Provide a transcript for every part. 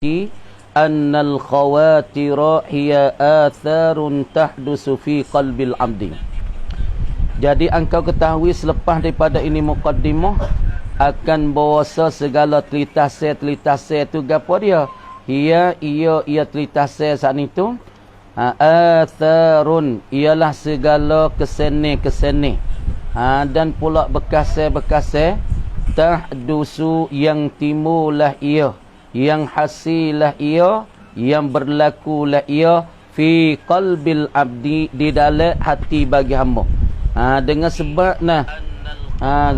annal khawatira hiya atharun tahdusu fi qalbil abdi. Jadi engkau ketahui selepas daripada ini muqaddimah akan bahasa segala telitase tu gapo dia? Ia telitase saat itu atharun ialah segala kesene dan pula bekase tahdusu yang timbullah ia, yang hasilah ia, yang berlakulah ia fi qalbil abdi, di dalam hati bagi hamba. Dengan sebab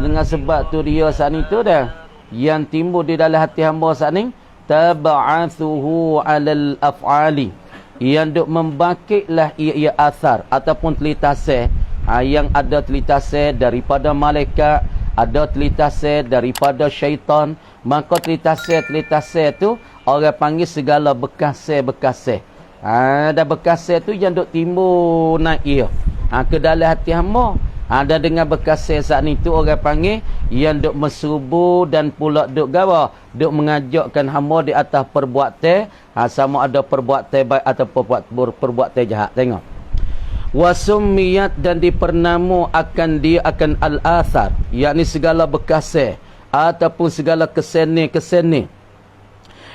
dengan sebab tu dia saat itu dah yang timbul di dalam hati hamba saat ni tab'athuhu 'alal af'ali, yang duk membangkitlah ia asar ataupun telitase. Yang ada telitase daripada malaikat, ada telitase daripada syaitan. Maka telitase tu orang panggil segala bekase. Dan bekase tu yang duk timbul naik ia ke dalam hati hamba. Dan dengan bekase saat ni tu orang panggil yang duk mesubu dan pula duk gawa, duk mengajakkan hamba di atas perbuatan, sama ada perbuatan baik atau perbuatan jahat. Tengok, wasummiyat, dan dipernamu akan dia akan al-athar, yakni segala bekase ataupun segala kesene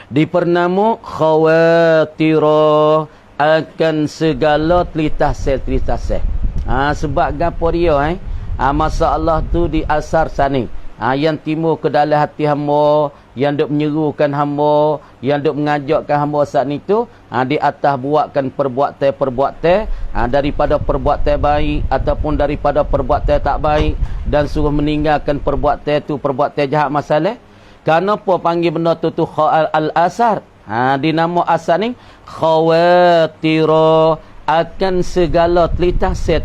dipernamu khawatira, akan segala telitase. Sebab gapo dia masalah tu di asar sani, yang timbul ke dalam hati hamba, yang duk menyerukan hamba, yang duk mengajakkan hamba saat ni tu di atas buatkan perbuatan daripada perbuatan baik ataupun daripada perbuatan tak baik, dan suruh meninggalkan perbuatan tu perbuatan jahat masalah. Kenapa panggil benda tu al-asar? Dinamo asar ni khawatira, akan segala telitase.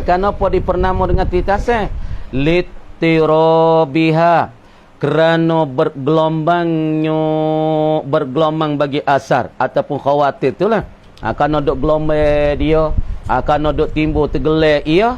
Kenapa dipernama dengan telitase? Litirabiha, kerana bergelombang bagi asar ataupun khawatir itulah. Kerana duk gelombang dia, kerana duk timbul tergelak ia,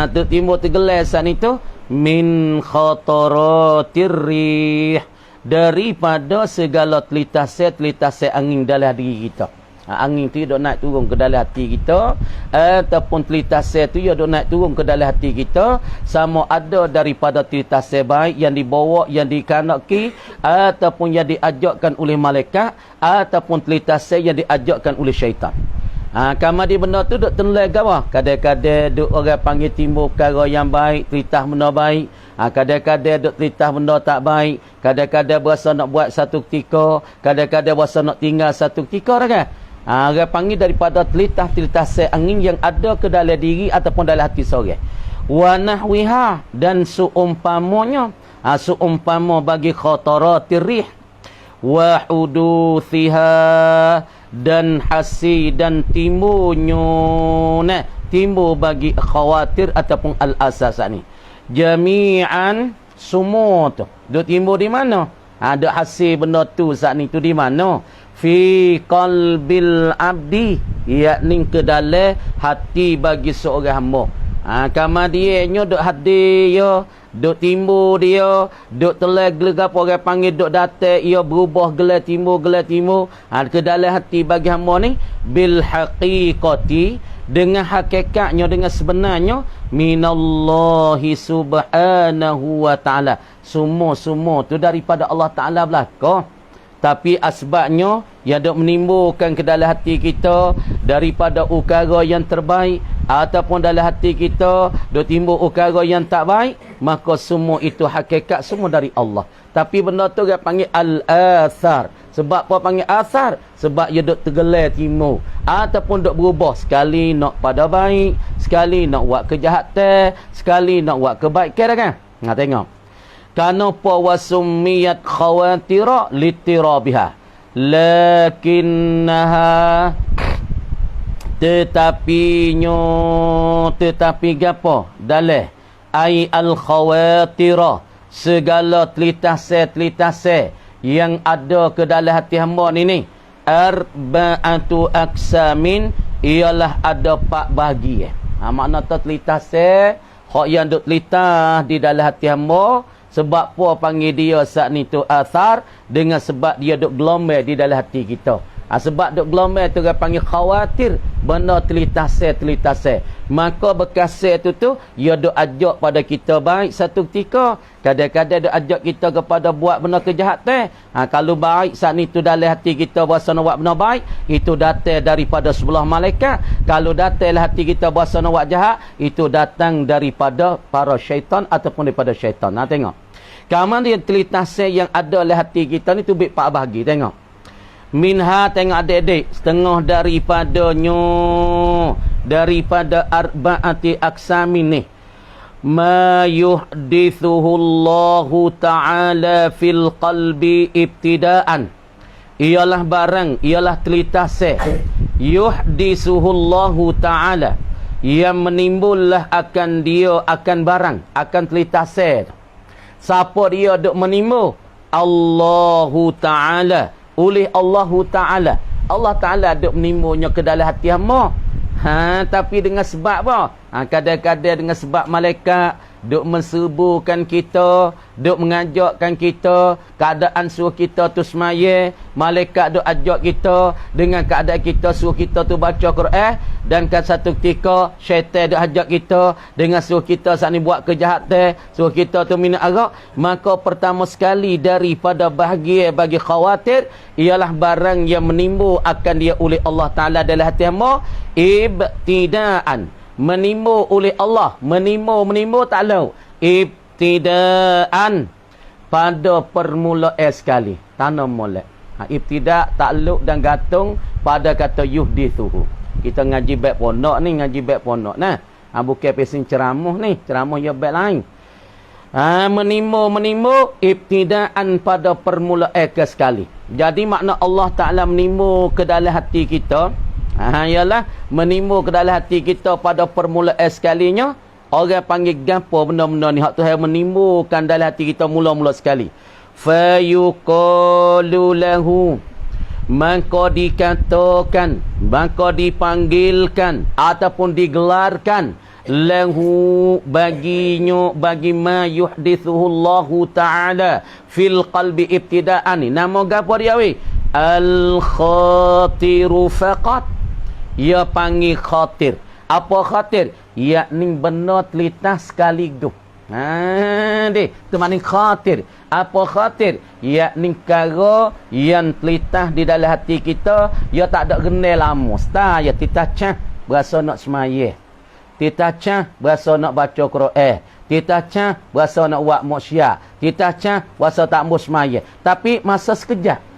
duk timbul tergelak saat itu min khataratir rih, daripada segala telitase angin dalam diri kita. Angin tu duk naik turun ke dalam hati kita, ataupun telitase tu duk naik turun ke dalam hati kita, sama ada daripada telitase baik yang dibawa, yang dikanaki, ataupun yang diajakkan oleh malaikat, ataupun telitase yang diajakkan oleh syaitan. Kamadi benda tu duk tenlai gawa. Kadang-kadang duk orang panggil timbul perkara yang baik, telitah benda baik. Kadang-kadang duk telitah benda tak baik. Kadang-kadang berasa nak buat satu ketika, kadang-kadang berasa nak tinggal satu ketika dah kan. Orang panggil daripada telitah angin yang ada ke dalam diri ataupun dalam hati seorang. Wa nahwiha, dan seumpamanya, seumpama bagi khataratir rih wa huduthiha, dan hasi dan timbul bagi khawatir ataupun al-asas ni. Jami'an, semua tu duk timbul di mana? Ada hasil benda tu saat ni tu di mana? Fi qalbil abdi, yakni ke dalam hati bagi seorang hamba. Kamadiannya duk hadir dia, duk timbul dia, duk telah gelegap orang panggil duk datang ia, berubah gelar timbul ke dalam hati bagi hamba ni bil haqiqati, dengan hakikatnya, dengan sebenarnya minallahi subhanahu wa ta'ala. Semua tu daripada Allah Ta'ala belaka. Tapi asbabnya yang duk menimbulkan ke dalam hati kita daripada ukara yang terbaik, ataupun dalam hati kita duk timbul ukara yang tak baik, maka semua itu hakikat semua dari Allah. Tapi benda tu dia panggil al-athar. Sebab apa panggil athar? Sebab dia duk tergelar timbul ataupun duk berubah, sekali nak pada baik, sekali nak buat kejahatan, sekali nak buat kebaikan kan. Tengok, kanapa wasummiyat khawatira litirabiha, lakinnaha, tetapi gapo dalam ai al khawatira, segala telitase yang ada ke dalam hati hamba ni arba'atu aksamin, ialah ada 4 bahagi. Makna tu telitase hak yang duk telitah di dalam hati hamba, Sebab apa panggil dia saat ni tu athar? Dengan sebab dia duk gelombang di dalam hati kita. Sebab duk gelombang tu dia panggil khawatir. Benda telitase. Maka bekasih tu dia duk ajak pada kita baik satu ketika. Kadang-kadang duk ajak kita kepada buat benda kejahatan. Kalau baik saat ni tu dalam hati kita berasa nak buat benda baik, itu datang daripada sebelah malaikat. Kalau datang dalam hati kita berasa nak buat jahat, itu datang daripada para syaitan ataupun daripada syaitan. Tengok. Kemudian telitase yang ada dalam hati kita ni tu 4 bahagi. Tengok. Minha, tengok adik-adik, setengah daripada arba'ati aqsamin ni, ma yuhdithuhu Allahu ta'ala fil qalbi ibtidaan, ialah barang, ialah telitase, yuhdithuhu Allahu ta'ala, yang menimbullah akan dia, akan barang, akan telitase. Siapa dia duk menimbul? Allahu ta'ala, oleh Allahu Ta'ala. Allah Ta'ala duk menimbulnya ke dalam hati hamba. Tapi dengan sebab apa? Kadang-kadang dengan sebab malaikat duk menserbukan kita, duk mengajakkan kita, keadaan suruh kita tu semaya, malaikat duk ajak kita dengan keadaan kita suruh kita tu baca Quran, dan satu ketika syaitan duk ajak kita dengan suruh kita saat ni buat kejahatan, suruh kita tu minum arak. Maka pertama sekali daripada bahagia bagi khawatir ialah barang yang menimbul akan dia oleh Allah Ta'ala dalam hati hamba, ibtidaan, menimbul oleh Allah, menimbul tak tahu, ibtidaan, pada permulaan sekali, tanam molek. Ibtida takluk dan gantung pada kata yuhdithuhu. Kita ngaji baik pondok ni, nah. Bukan pesin ceramah ni, ceramah ya baik lain. Menimbul ibtidaan pada permulaan sekali. Jadi makna Allah Ta'ala menimbul ke dalam hati kita, ialah menimbul ke dalam hati kita pada permulaan sekalinya. Orang panggil gapo benda-benda ni, hak Tuhan menimbulkan dalam hati kita mula-mula sekali. Fayuqalu lahu, maka dikatakan, maka dipanggilkan ataupun digelarkan, lahu baginya, bagi ma yuhdithuhu Allahu Ta'ala fil qalbi ibtidaan. Nama gapo dia weh? Al-khatiru faqat. Ia panggil khatir. Apa khatir? Yakni benda telitah sekaligus. Tu maknanya khatir. Apa khatir? Yakni perkara yang telitah di dalam hati kita, ia tak ada genai lama. Ya kita cah berasa nak semaya. Kita cah berasa nak baca Quran. Kita cah berasa nak buat maksiat. Kita cah berasa tak mau semaya. Tapi masa sekejap.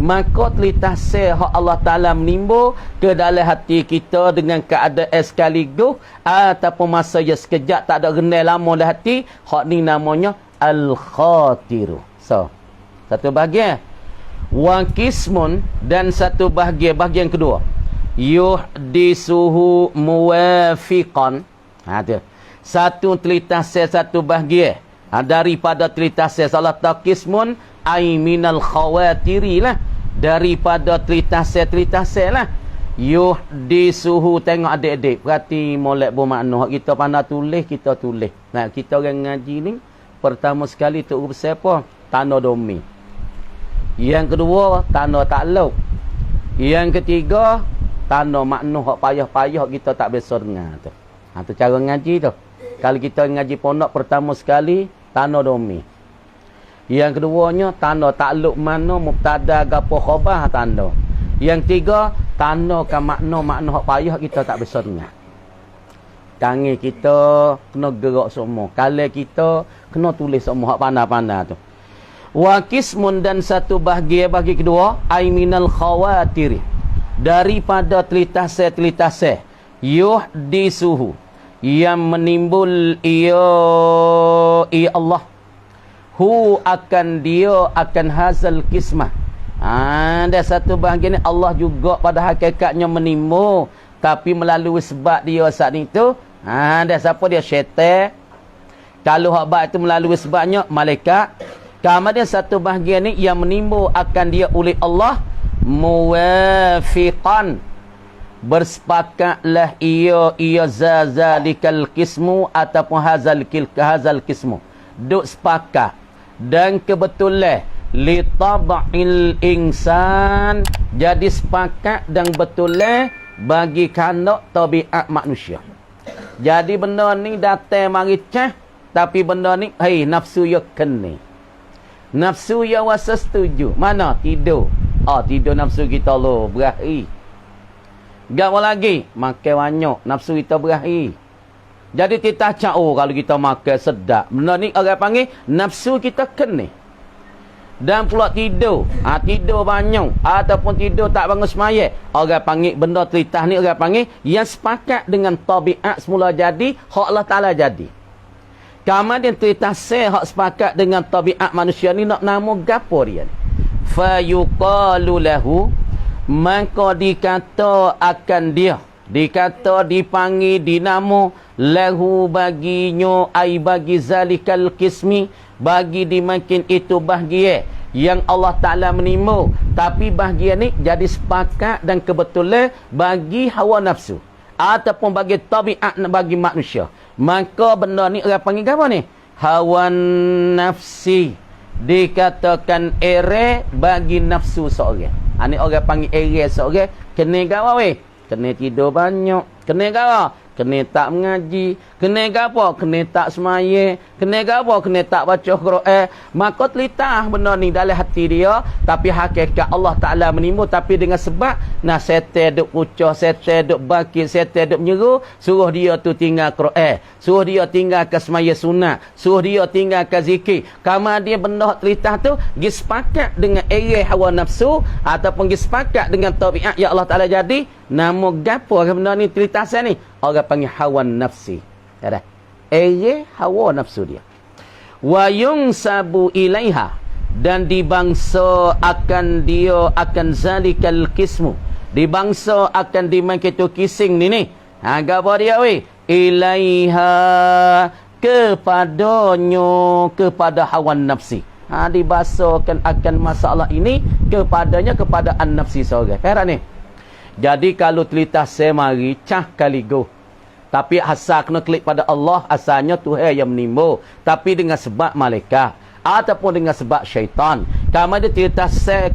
Maka telitase hak Allah Ta'ala menimbul ke dalam hati kita dengan keadaan sekaligus ataupun masa yang sekejap, tak ada genai lama dalam hati. Hak ni namanya al-khatiru. So, satu bahagian. Wa qismun, dan satu bahagian kedua, yuhdisuhu muwafiqan. Tu. Satu telitase, satu bahagian daripada telitase. Salah tak qismun ai minal khawatiri lah, daripada telitase lah. Yuhdisuhu, tengok adik-adik, perhati molek bermakna. Hak kita pandai tulis, kita tulis. Nah, kita orang ngaji ni pertama sekali tu besar apa? Tanda domi. Yang kedua, tanda takluk. Yang ketiga, tanda makna hak payah-payah kita tak biasa dengar tu. Tu cara ngaji tu. Kalau kita ngaji pondok pertama sekali, tanda domi. Yang keduanya, tanda takluk mana, mubtada gapo khabar tanda. Yang tiga, tanda kan makna hak payah kita tak bisa dengar. Tangan kita kena gerak semua. Kala kita kena tulis semua hak pandai-pandai tu. Wa qismun, dan satu bahagian bagi kedua, ai minal khawatir, daripada telitase yuhdisuhu, yang menimbul ia Allah, hu akan dia, akan hazal kismah. Ada satu bahagian ni Allah juga pada hakikatnya menimbul, tapi melalui sebab dia saat itu. Ada siapa dia? Syaitan. Kalau hak baik itu melalui sebabnya malaikat. Kemudian satu bahagian ni yang menimbul akan dia oleh Allah, muwafiqan, bersepakatlah ia zalikal kismu ataupun hazal kismu, duk sepakat dan kebetulan li tab'il insan, jadi sepakat dan betulan bagi kanak tabiat manusia. Jadi benda ni datang mari cah, tapi benda ni nafsu ya kene. Nafsu ya wasa setuju. Mana tidur? Tidur nafsu kita lo berahi. Gapo lagi? Makan banyak nafsu kita berahi. Jadi kita cak kalau kita makan sedap. Benda ni orang panggil nafsu kita kene. Dan pula tidur. Tidur banyak ataupun tidur tak bangun semaya. Orang panggil benda teritah ni orang panggil yang sepakat dengan tabiat semula jadi, hak Allah Ta'ala jadi. Kemudian teritah hak sepakat dengan tabiat manusia ni nak nama gapo dia ni? Fa yuqalu lahu, maka dikata akan dia. Dikata dipanggil dinamo lahu baginya ai bagi zalikal qismi, bagi dimakin itu bahagia yang Allah Ta'ala menimba, tapi bahagia ni jadi sepakat dan kebetulan bagi hawa nafsu ataupun bagi tabiat bagi manusia. Maka benda ni orang panggil apa ni? Hawa nafsi. Dikatakan ere bagi nafsu seorang. Ini orang panggil ere seorang. Kena gawa weh? Kena tidur banyak. Kena gawa? Kena tak mengaji. Kena gapo? Kena tak semaya. Kena gapo? Kena tak baca Quran. Maka telitah benda ni dalam hati dia. Tapi hakikat Allah Ta'ala menimba. Tapi dengan sebab setan duk pucah, setan duk bakit, setan duk menyeru, suruh dia tu tinggal Quran. Suruh dia tinggal ke semaya sunat. Suruh dia tinggal ke zikir. Kemudian benda telitah tu sepakat dengan area hawa nafsu ataupun sepakat dengan tabiat yang Allah Ta'ala jadi. Nama gapo benda ni telitah saya ni? Orang panggil hawa nafsi. Ada. Hawa nafsu dia. Wa yunsabu ilaiha, dan dibangsa akan dia akan zalikal qismu. Dibangsa akan dimakitu kising ni. Gapo dia weh? Ilaiha, kepadanya, kepada hawa nafsi. Dibasakan akan masalah ini kepadanya, kepada an-nafsi seorang. Faham ni? Jadi kalau telitah saya mari cah kaligo. Tapi asal kena klik pada Allah, asalnya Tuhan yang menimba. Tapi dengan sebab malaikat ataupun dengan sebab syaitan. Kamu ada cerita saya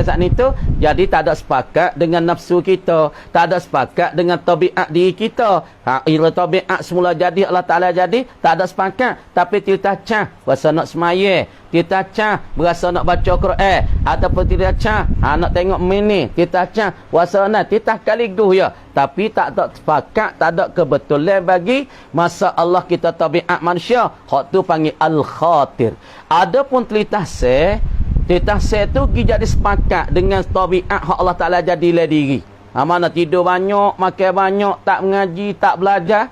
saat itu, jadi tak ada sepakat dengan nafsu kita, tak ada sepakat dengan tabiat diri kita. Ila tabiat semula jadi Allah Ta'ala jadi, tak ada sepakat. Tapi cerita cah berasa nak semaya, cerita cah berasa nak baca Quran, ataupun cerita cah nak tengok mini, cerita cah berasa nak cerita kaligus ya. Tapi tak ada sepakat, tak ada kebetulan bagi masa Allah kita tabiat manusia. Hak tu panggil al-khatir. Adapun telitah saya tu jadi sepakat dengan tabiat hak Allah Ta'ala jadilah diri. Mana tidur banyak, makan banyak, tak mengaji, tak belajar.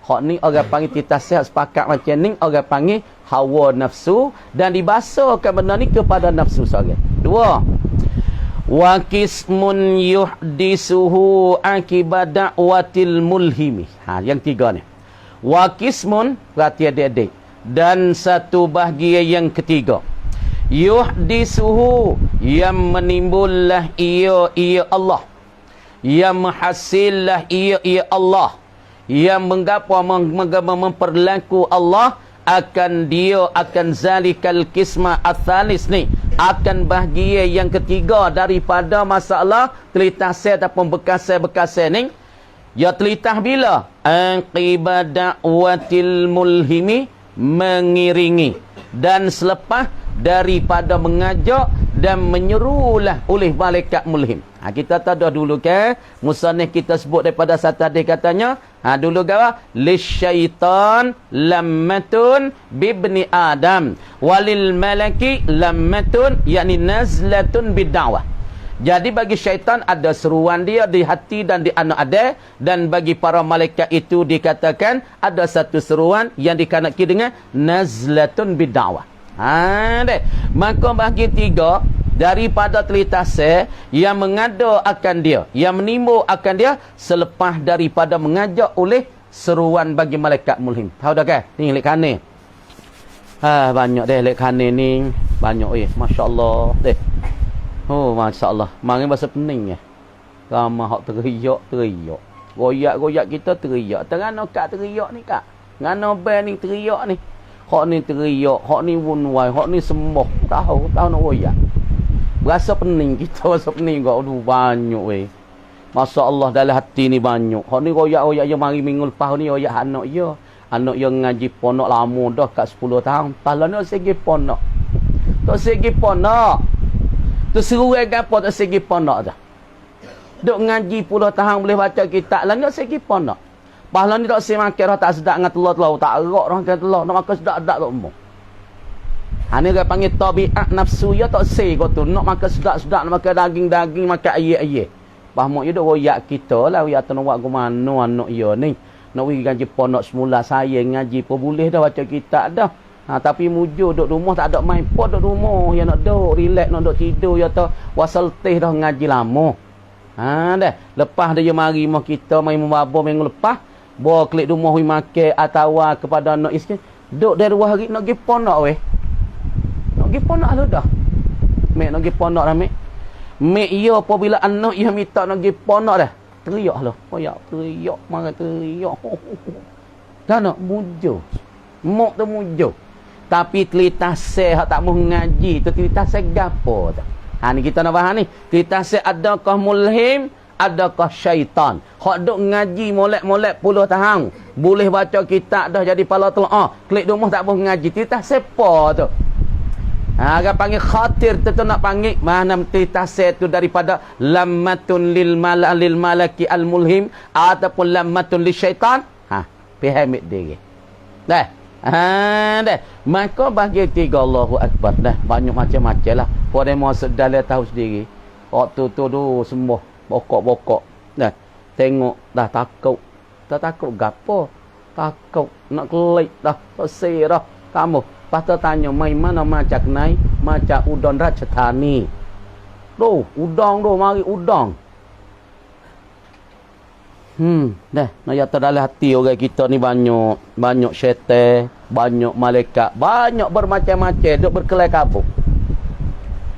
Hak ni orang panggil telitah saya sepakat macam ni, orang panggil hawa nafsu, dan dibasakan benda ni kepada nafsu seorang. Dua. Wa qismun yuhdisuhu akibat da'watil mulhimi. Yang tiga ni. Wa qismun, perhati adik-adik. Dan satu bahagia yang ketiga. Yuhdisuhu, yang menimbullah ia Allah. Yang menghasillah ia Allah. Yang memperlaku Allah akan dia akan zalikal qisma atsalis ni, akan bahagia yang ketiga daripada masalah telitah saya ataupun bekas ni. Ya telitah bila? Aqibat da'watil mulhimi, mengiringi, dan selepas daripada mengajak dan menyerulah oleh malaikat mulhim. Kita tahu dulu ke musannif kita sebut daripada satu hadis katanya, dulu gawa lisyaitan lammatun bibni adam walil malaki lammatun, yakni nazlatun bid'awah. Jadi bagi syaitan ada seruan dia di hati dan di anak ada, dan bagi para malaikat itu dikatakan ada satu seruan yang dikanaki dengan nazlatun bid'awah. Maka bagi tiga daripada telitah saya yang mengada akan dia, yang menimba akan dia selepas daripada mengajak oleh seruan bagi malaikat mulhim. Tahu dah kan? Ni lek kane. Banyak deh lek kane ni, banyak masya-Allah deh. Oh masya-Allah. Mari bahasa pening ya. Ramai hak teriak. Goyak kita teriak. Terano kak teriak ni kak. Ngano band ni teriak ni. hak ni teriak, hak ni wunwai, hak ni sembah. Tahu nak royak. Berasa pening kita, rasa pening kau. Aduh banyak weh. Masya-Allah dalam hati ni banyak. Hak ni royak-royak je mari minggu lepas ni royak anak dia. Anak dia ngaji ponok lama dah kat 10 tahun. Pala nak segi ponok. Tak segi ponok. Tu seruai gapo tak segi ponok dah. Duk ngaji puluh tahun boleh baca kitab lah nak segi ponok. Pahala ni tak semakin dah tak sedap dengan telur-telur, tak erak dah dengan telur, nak makan sedap-sedap tak umum. Ha ni dia panggil tabiat nafsu ya tak sei kau tu, nak makan sedap-sedap, nak makan daging-daging, makan ayat-ayat. Faham ya dak royak kita lah, royak tu nak buat ke mana anak dia ni. Nak pergi ngaji ponok semula saya ngaji pun boleh dah baca kitab dah. Ha, tapi mujur duduk rumah tak ada main pun duduk rumah, ya nak duduk relax, nak duduk tidur ya tu wasal teh dah ngaji lama. Ha dah, lepas dia mari rumah kita main membabur minggu lepas, bawa klik rumah wi makan atau kepada anak isteri. Duk dari 2 hari nak pergi ponok weh. Nak pergi ponok lu dah. Mek nak pergi ponok dah mek. Mek ia apabila anak ia minta nak pergi ponok dah. Teriak lu. Koyak teriak, marah teriak. Kan nak mujur. Mok tu mujur. Tapi telitah seh hak tak mau ngaji tu telitah seh gapo tu. Ha ni kita nak faham ni. Telitah seh adakah mulhim, adakah syaitan. Hak duk ngaji molek-molek puluh tahun. Boleh baca kitab dah jadi pala telah. Klik rumah tak mau ngaji. Telitah sepa tu. Ha agak panggil khatir tu nak panggil mana telitah seh tu daripada lammatun lil malaki al mulhim ataupun lammatun lil syaitan. Ha faham dia. Dah. Ha dah. Maka bagi 3 Allahu Akbar dah. Banyak macam-macam lah. Pada masa dalam tahu sendiri. Waktu tu semua bokok-bokok. Dah. Tengok dah takut. Tak takut gapo? Takut nak kelik dah. Selesai dah. Kamu patut tanya mai mana macam nai, macam udang Rajasthani. Udang mari udang. Dah, nak jatuh dalam hati orang kita ni banyak syaitan, banyak malaikat, banyak bermacam-macam, duk berkelai kabut.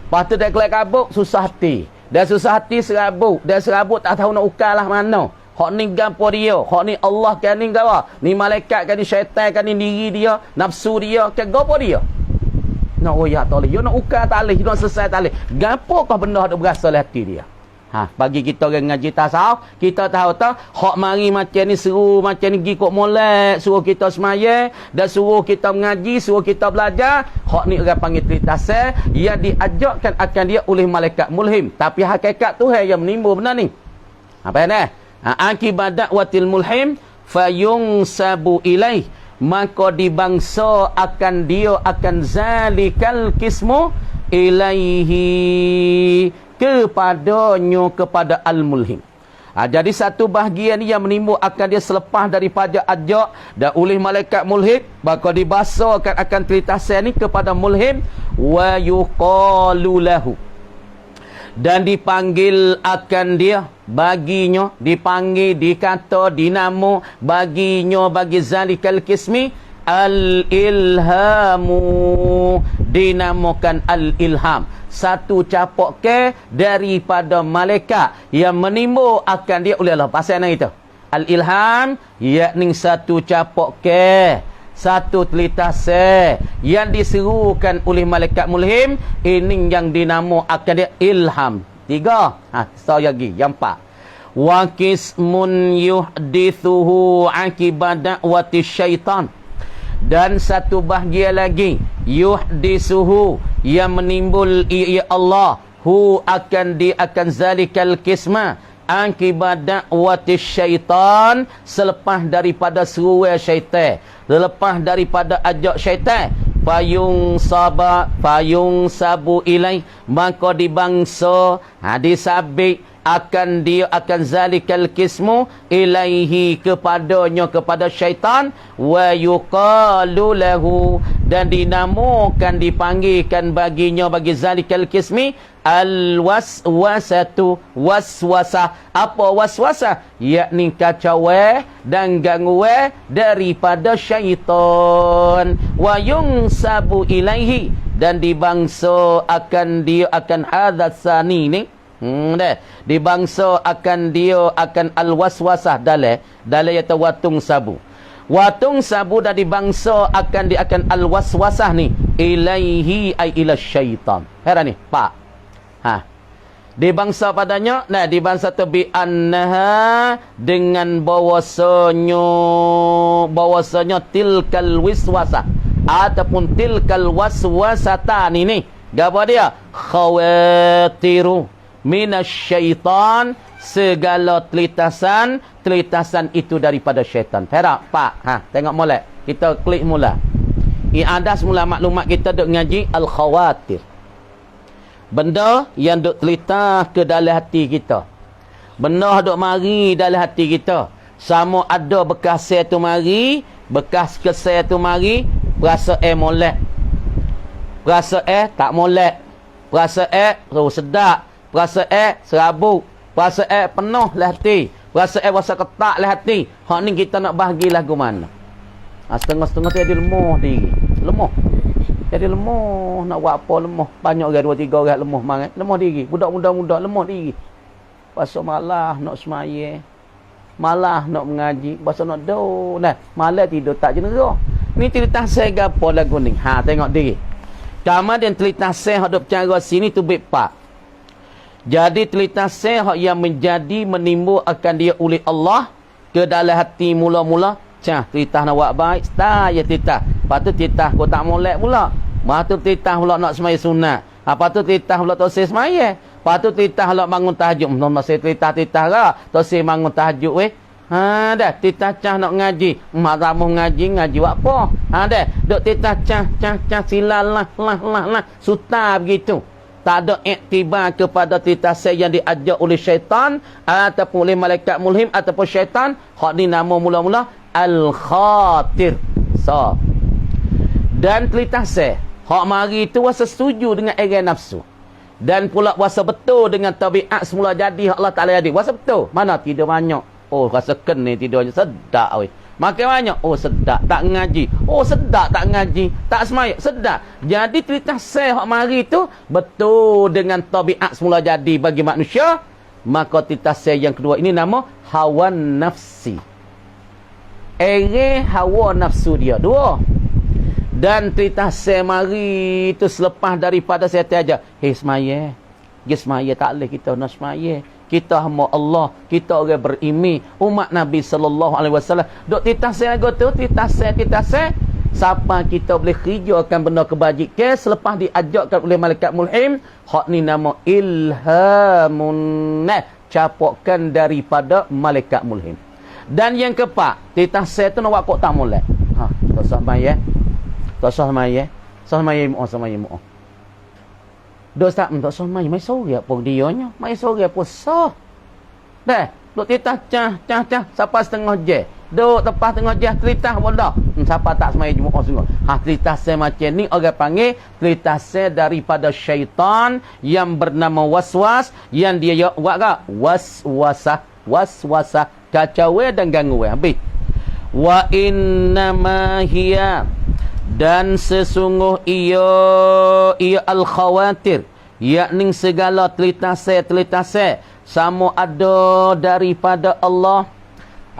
Lepas tu dia kelai kabut, susah hati. Dia susah hati serabut, dia serabut tak tahu nak ukarlah mana. Hak ni gapo dia, hak ni Allah kan ni gawa, ni malaikat kan ni syaitan kan ni diri dia, nafsu dia, kan gapo dia. Nak royak tak boleh, dia nak ukar tak boleh, dia nak selesai tak boleh. Gapo kah benda hak berasa dalam hati dia? Ha, bagi kita orang ngaji tasawuf, kita tahu tak hak mari macam ni seru macam ni pergi kok molek, suruh kita semaya dan suruh kita mengaji, suruh kita belajar, hak ni orang panggil tritasel yang diajarkan akan dia oleh malaikat mulhim. Tapi hakikat Tuhan yang menimbul benar ni. Apa ni? Akibat dakwatil mulhim fayungsabu ilaih, maka dibangsa akan dia akan zalikal kismu ilaihi, kepadanya, kepada al-mulhim. Jadi satu bahagian yang menimbul akan dia selepas daripada ajak dan oleh malaikat mulhim, maka dibasakan akan tritasel ni kepada mulhim wa yuqalu lahu, dan dipanggil akan dia, baginya, dipanggil, dikata, dinamo baginya, bagi zalikal kismi al-ilhamu, dinamakan al-ilham, satu capok ke daripada malaikat yang menimbul akan dia oleh Allah. Pasal yang itu al-ilham, yakni satu capok ke, satu telitasel yang diserukan oleh malaikat mulhim, ini yang dinamo akan dia ilham. 3. Saya lagi yang 4. Wa qismun yuhdithuhu akibat da'wati syaitan, dan satu bahagian lagi yuhdisuhu yang menimbul ya Allah hu akan di akan zalikal kisma akibat da'wati syaitan, selepas daripada seruai syaitan, selepas daripada ajak syaitan, payung sabu ilai, maka dibangsa disabik akan dia akan zalikal kismu ilaihi, kepadanya, kepada syaitan, wa yuqalu lahu, dan dinamakan, dipanggilkan baginya, bagi zalikal kismi al-waswasatu, waswasah. Apa waswasah? Yakni kacauan dan gangguan daripada syaitan. Wa yungsabu ilaihi, dan dibangsa akan dia akan hadas sani ni. Dibangsa akan dia akan al-waswasah dalam yata watung sabu. Watung sabu dari bangsa akan al-waswasah ni ilaihi ay ila syaitan. Heran ni, pak. Ha. Di bangsa padanya, nah di bangsa tu bi annaha dengan bahwasanya tilkal wiswasah ataupun tilkal waswasatan ini. Gapo dia? Khawatiru minasyaitan, segala telitasan itu daripada syaitan. Perak, pak. Ha, tengok molek. Kita klik mula. Iadah semula maklumat kita duk ngaji al-khawatir. Benda yang duk telita ke dalam hati kita. Benda duk mari dalam hati kita. Sama ada bekas tu mari, bekas kesel tu mari, rasa molek. Rasa tak molek. Rasa sedap. Rasa serabut. Rasa penuh lah hati. Rasa rasa ketak lah hati. Hak ni kita nak bahagi lagu mana? Setengah-setengah tu jadi lemah diri. Lemah. Jadi lemah. Nak buat apa lemah? Banyak orang 2-3 orang lemah mangat. Lemah diri. Budak muda lemah diri. Pasal malah nak semaya. Malah nak mengaji. Pasal nak do. Nah, malah tidur tak jenera. Ni cerita saya gapo lagu ni. Ha, tengok diri. Kemudian cerita saya hadap cara sini tu baik pak. Jadi telita sehat yang menimbul akan dia oleh Allah ke dalam hati mula-mula. Cah, telita nak buat baik. Ya telita. Lepas tu telita kau tak molek pula. Lepas tu telita pula nak semaya sunat. Lepas tu telita pula tak usah semaya. Lepas tu telita pula bangun tahajud. Nak saya telita lah. Tak usah bangun tahajud weh. Ha dah, telita cah nak ngaji. Mak ramuh ngaji buat apa? Ha dah, duk telita cah silalah lah. Suta begitu. Tak ada iktibar kepada titah yang diajar oleh syaitan ataupun oleh malaikat mulhim ataupun syaitan. Hak ni nama mula-mula al-khatir. So. Dan titah hak mari itu wasa setuju dengan era nafsu. Dan pula wasa betul dengan tabiat semula jadi hak Allah Taala jadi. Wasa betul. Mana tidur banyak. Oh, rasa ken ni tidurnya sedap weh. Makan banyak. Oh, sedap. Tak ngaji. Oh, sedap tak ngaji. Tak semaya. Sedap. Jadi cerita saya hak mari tu betul dengan tabiat semula jadi bagi manusia. Maka cerita saya yang kedua ini nama hawa nafsi. Hawa nafsu dia. Dua. Dan cerita saya mari itu selepas daripada saya ajar. Hei semaya. Semaya tak boleh kita nak semaya. Kita hamba Allah, kita orang berimi, umat Nabi sallallahu alaihi wasallam. Dok titah saya go tu, titah saya. Siapa kita boleh kerjakan benda kebajikan selepas diajarkan oleh malaikat mulhim, hak ni nama ilhamun, capokan daripada malaikat mulhim. Dan yang keempat, titah saya tu nak buat tak molek. Ha, tak sah mai Tak sah mai Sah mai mu. Dos tak sah mai sore apa dianya. Mai sore apa sah. Dah, duk titah cah siapa setengah je. Duk tepas tengah je titah bola. Siapa tak semai Jumaat sungguh. Ha, titah saya macam ni orang panggil titah saya daripada syaitan yang bernama waswas yang dia buat ke? Waswasah kacau dan ganggu habis. Wa innama hiya, dan sesungguh ia al-khawatir, yakni segala telitase sama ada daripada Allah,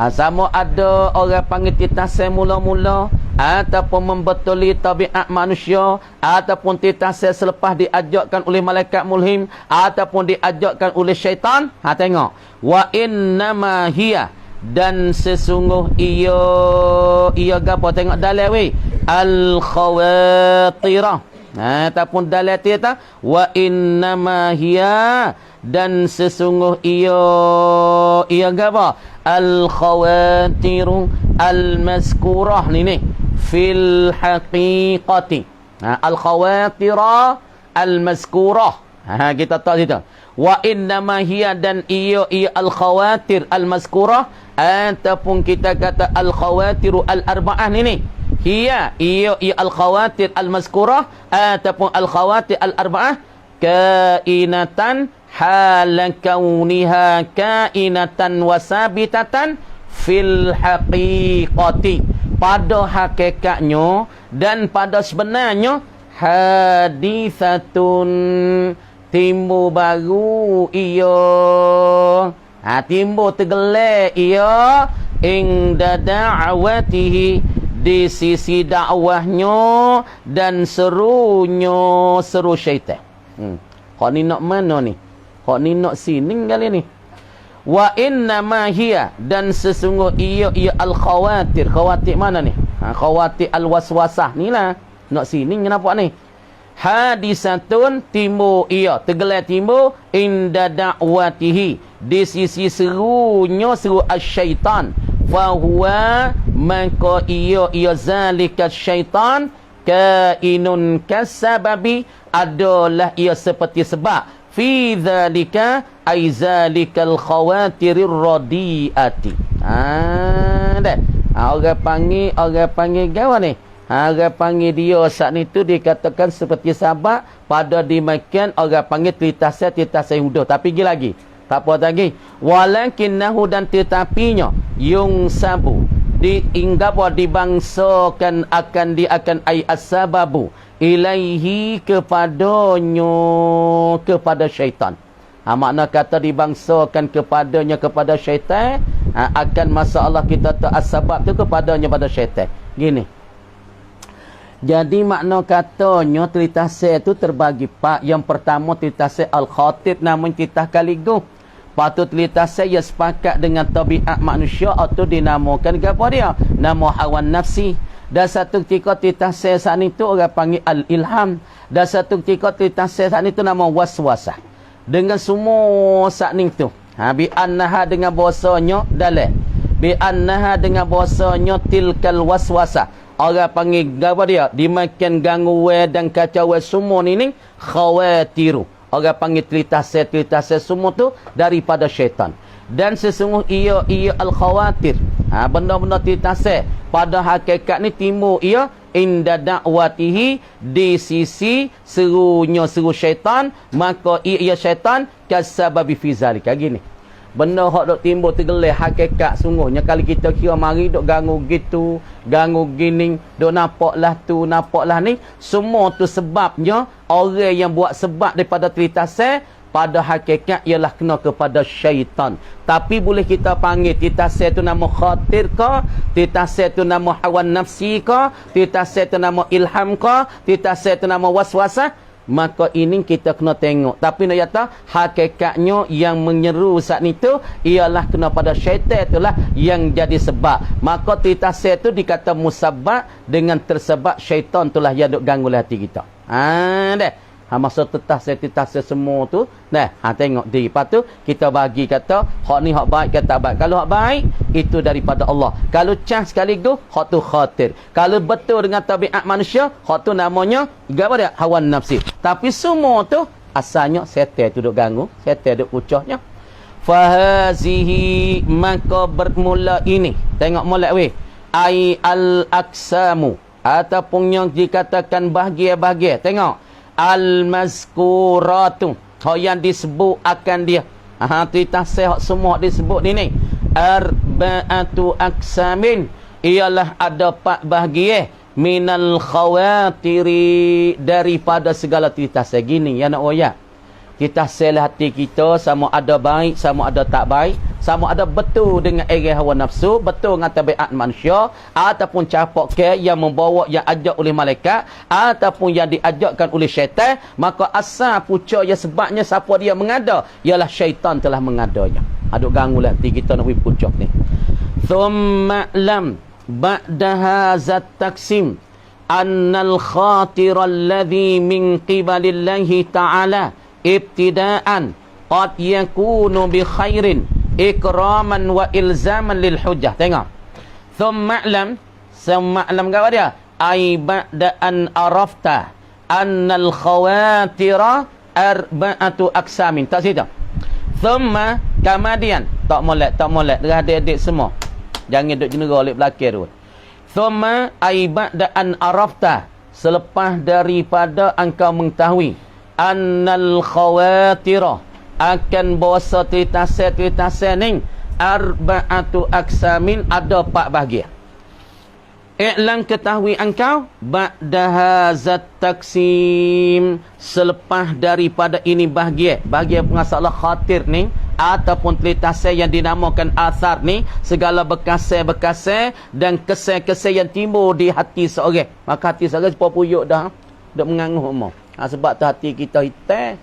sama ada orang panggil telitase mula-mula ataupun membetuli tabiat manusia ataupun telitase selepas diajarkan oleh malaikat mulhim ataupun diajarkan oleh syaitan. Ha, tengok, wa innama hiya, dan sesungguh ia gapo, tengok dalil weh, al-khawatirah. Ataupun dalil tiata wa innama hiya, dan sesungguh ia gapo, al-khawatiru al-mazkurah ni fil haqiqati. Al-khawatirah al-mazkurah. Kita tahu situ. Wa innama hiya, dan ia al-khawatir al-mazkurah ataupun kita kata al-khawatiru al-arba'ah ni. Hiya al-khawatir al-mazkurah ataupun al-khawatir al-arba'ah kainatan halan kauniha kainatan wasabitatan fil haqiqati, pada hakikatnya dan pada sebenarnya, hadisatun, timbul baru ia, timbul tergelak ia inda da'watihi, di sisi dakwahnya dan serunya, seru syaitan. Kau ni nak mana ni? Kau ni nak sini kali ni. Wa inna ma hiya, dan sesungguh ia al-khawatir. Khawatir mana ni? Khawatir al-waswasah ni lah. Nak sini kenapa ni? Hadisatun, timbul ia, tergelar timbul inda da'watihi, di sisi serunya, seru asyaitan. Fahuwa, maka ia zalika syaitan kainun kasababi, adalah ia seperti sebab fi zalika ay zalikal khawatirir radiati. Orang panggil gawa ni. Orang panggil dia saat ni tu dikatakan seperti sahabat pada dimakan, orang panggil titasa huduh. Tapi lagi tak apa lagi. Walakinnahu, dan tetapinya yung sabu dibangsakan akan ay as-sababu ilaihi, kepada syaitan. Makna kata dibangsakan kepadanya, kepada syaitan, akan masalah kita tu as-sabab tu kepadanya, pada syaitan. Gini. Jadi makna katanya tritase itu terbagi pak. Yang pertama tritase al-khatib, namun titah kaligu. Patut tritase ia sepakat dengan tabiat manusia atau dinamakan apa dia? Nama hawan nafsi. Dan satu ketika tritase saat itu orang panggil al-ilham. Dan satu ketika tritase saat itu nama waswasah. Dengan semua saat itu. Bi'annaha dengan bahasanya dalil. Bi'annaha dengan bahasanya tilkal waswasah. Orang panggil apa dia? Dimakan gangguan dan kacauan semua ni khawatiru. Orang panggil tritase semua tu daripada syaitan. Dan sesungguhnya ia al-khawatir. Benda-benda tritase pada hakikat ni timbul ia inda da'watihi, di sisi serunya, seru syaitan, maka ia syaitan kasababi fi zalika. Gini. Benda hak dok timbul tergelih hakikat sungguhnya. Kalau kita kira mari dok ganggu gitu, ganggu gini, dok nampaklah tu, nampaklah ni, semua tu sebabnya orang yang buat sebab daripada tritase pada hakikat ialah kena kepada syaitan. Tapi boleh kita panggil tritase tu nama khatir ke, tritase tu nama hawan nafsi ke, tritase tu nama ilham ke, tritase tu nama waswasah. Maka ini kita kena tengok. Tapi nak kata hakikatnya yang menyeru saat itu ialah kena pada syaitan, itulah yang jadi sebab. Maka tritase itu dikata musabab dengan tersebab syaitan, itulah yang duk ganggu hati kita. Masa titase semua tu, tengok diri. Lepas tu kita bagi kata hak ni hak baik, kata baik. Kalau hak baik itu daripada Allah. Kalau cas sekaligus hak tu khatir. Kalau betul dengan tabiat manusia, hak tu namanya apa dia? Hawan nafsi. Tapi semua tu asalnya setan tu duk ganggu, setan duk pucahnya. Fahazihi, maka bermula ini. Tengok molek weh. Ai al-aksamu, ataupun yang dikatakan bahagia-bahagia. Tengok. Al-mazkuratu, hak yang disebut akan dia. Tritase hak semua disebut ni. Arba'atu aksamin, ialah ada 4 bahagia. Minal khawatiri, daripada segala tritase. Gini ya nak oyak. Tritase hati kita, sama ada baik, sama ada tak baik, sama ada betul dengan era hawa nafsu, betul dengan tabiat manusia, ataupun capok ke yang membawa, yang ajak oleh malaikat, ataupun yang diajakkan oleh syaitan. Maka asal pucuk yang sebabnya siapa dia mengada, ialah syaitan telah mengadanya. Aduk ganggulah hati kita nak pucuk ni. Thumma lam ba'da hazat taksim annal khatira alladhi min qibalillahi ta'ala ibtidaan qad yakunu bi khairin ikraman wa ilzaman lil hujjah. Tengok. Thumma lam apa dia? Ai ba'da an arafta annal khawatira arba'atu aksamin. Tak situ. Thumma, kemudian tak molek dengan adik-adik semua. Jangan duduk jenera oleh belakang tu. Thumma ai ba'da an arafta, selepas daripada engkau mengetahui annal khawatira, akan bahasa tritase ni arba'atu aksamin, ada 4 bahagian. I'lam, ketahui engkau, ba'da hazat taksim, selepas daripada ini bahagian masalah khatir ni, ataupun telitase yang dinamakan athar ni, segala bekas-bekas dan kesan-kesan yang timbul di hati seorang. Maka hati seorang sepuluh puyuk dah, duk menganguh umur. Sebab tu hati kita hitam,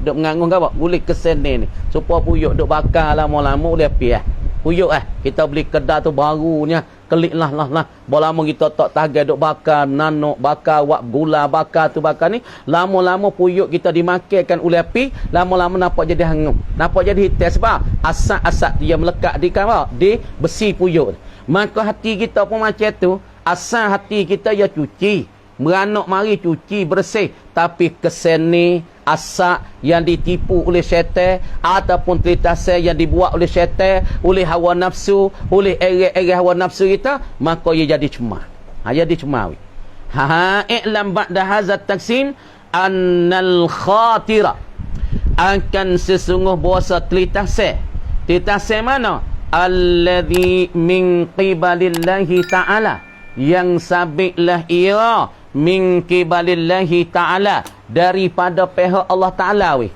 duk menganguh ke apa? Gulik kesan ni. Sepuluh puyuk duk bakar lama-lama boleh api puyuk kita beli kedai tu barunya, kelik lah. Lama kita tak tagai duk bakar nanok, bakar wak gula, bakar tu bakar ni. Lama-lama puyuk kita dimakankan oleh api, lama-lama nampak jadi hangus, nampak jadi hitam. Sebab asap-asap dia melekat di kamar, di besi puyuk. Maka hati kita pun macam tu. Asal hati kita ya cuci, beranak mari cuci bersih, tapi kesan ni asap yang ditipu oleh syaitan ataupun telitase yang dibuat oleh syaitan, oleh hawa nafsu, oleh ere-ere hawa nafsu kita, maka ia jadi cemar. Jadi cemar. I'lam ba'da hazat taksim annal khatira, akan sesungguh bahasa telitase mana? Alladhi min qibalillahi ta'ala, yang sabitlah ia min qibalillahi ta'ala, daripada pihak Allah Ta'ala weh.